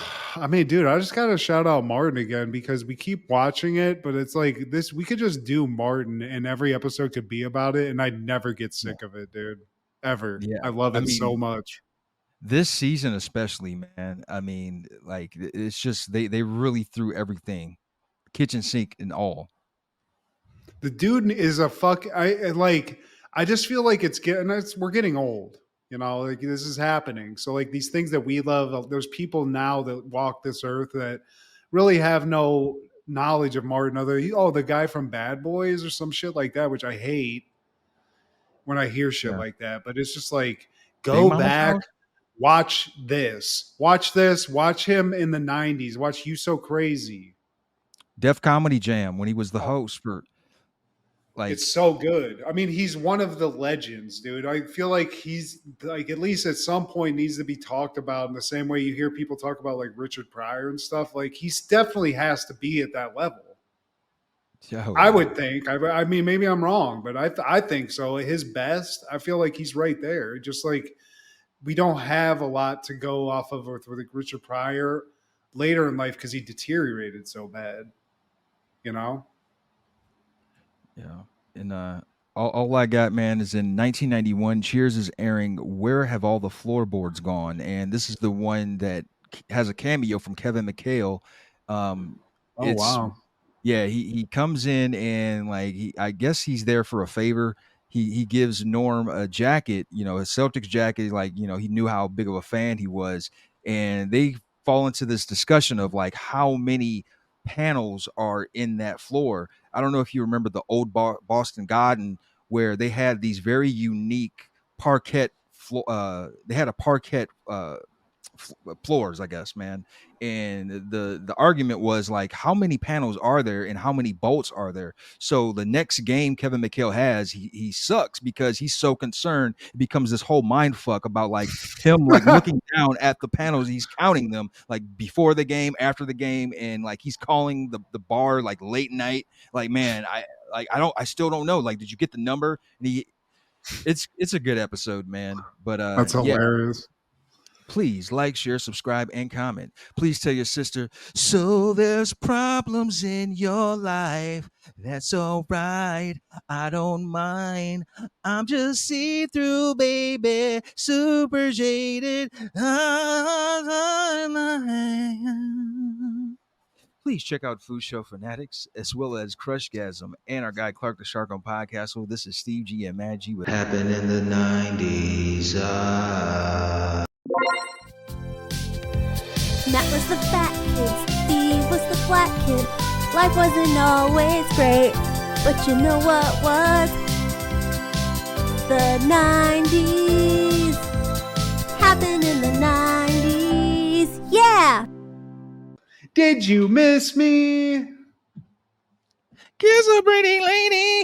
mean, dude, I just gotta shout out Martin again because we keep watching it, but it's like this. We could just do Martin, and every episode could be about it, and I'd never get sick of it, dude. Ever. Yeah, I love it so much. This season, especially, man. I mean, like it's just they really threw everything, kitchen sink and all. The dude is a fuck. I just feel like we're getting old. You know, like this is happening. So like these things that we love, there's people now that walk this earth that really have no knowledge of Martin. The guy from Bad Boys or some shit like that, which I hate when I hear shit like that. But it's just like, go back, watch this, watch him in the 90s, watch You So Crazy. Def Comedy Jam when he was the host for. Like, it's so good. I mean, he's one of the legends, dude. I feel like he's like at least at some point needs to be talked about in the same way you hear people talk about like Richard Pryor and stuff. Like he's definitely has to be at that level. I would think. I mean, maybe I'm wrong, but I think so. At his best, I feel like he's right there. Just like we don't have a lot to go off of with Richard Pryor later in life because he deteriorated so bad. You know. Yeah. And all I got, man, is in 1991, Cheers is airing Where Have All the Floorboards Gone? And this is the one that has a cameo from Kevin McHale. Wow. Yeah, he comes in and like I guess he's there for a favor. He gives Norm a jacket, a Celtics jacket, like, he knew how big of a fan he was. And they fall into this discussion of like how many panels are in that floor. I don't know if you remember the old Boston Garden where they had these very unique parquet they had a parquet floors, I guess, man. And the argument was like, how many panels are there and how many bolts are there? So the next game Kevin McHale has, he sucks because he's so concerned. It becomes this whole mind fuck about like him like looking down at the panels. He's counting them like before the game, after the game, and like he's calling the bar like late night. Like, man, I still don't know. Like, did you get the number? And it's a good episode, man. But that's hilarious. Please like, share, subscribe, and comment. Please tell your sister, so there's problems in your life. That's all right. I don't mind. I'm just see-through, baby. Super jaded. Please check out Food Show Fanatics as well as Crushgasm and our guy Clark the Shark on Podcastle. This is Steve G and Mad G with Happened in the 90s. Matt was the fat kid, Steve was the flat kid. Life wasn't always great, but you know what was? The 90s. Happened in the 90s. Yeah! Did you miss me? Kiss a pretty lady.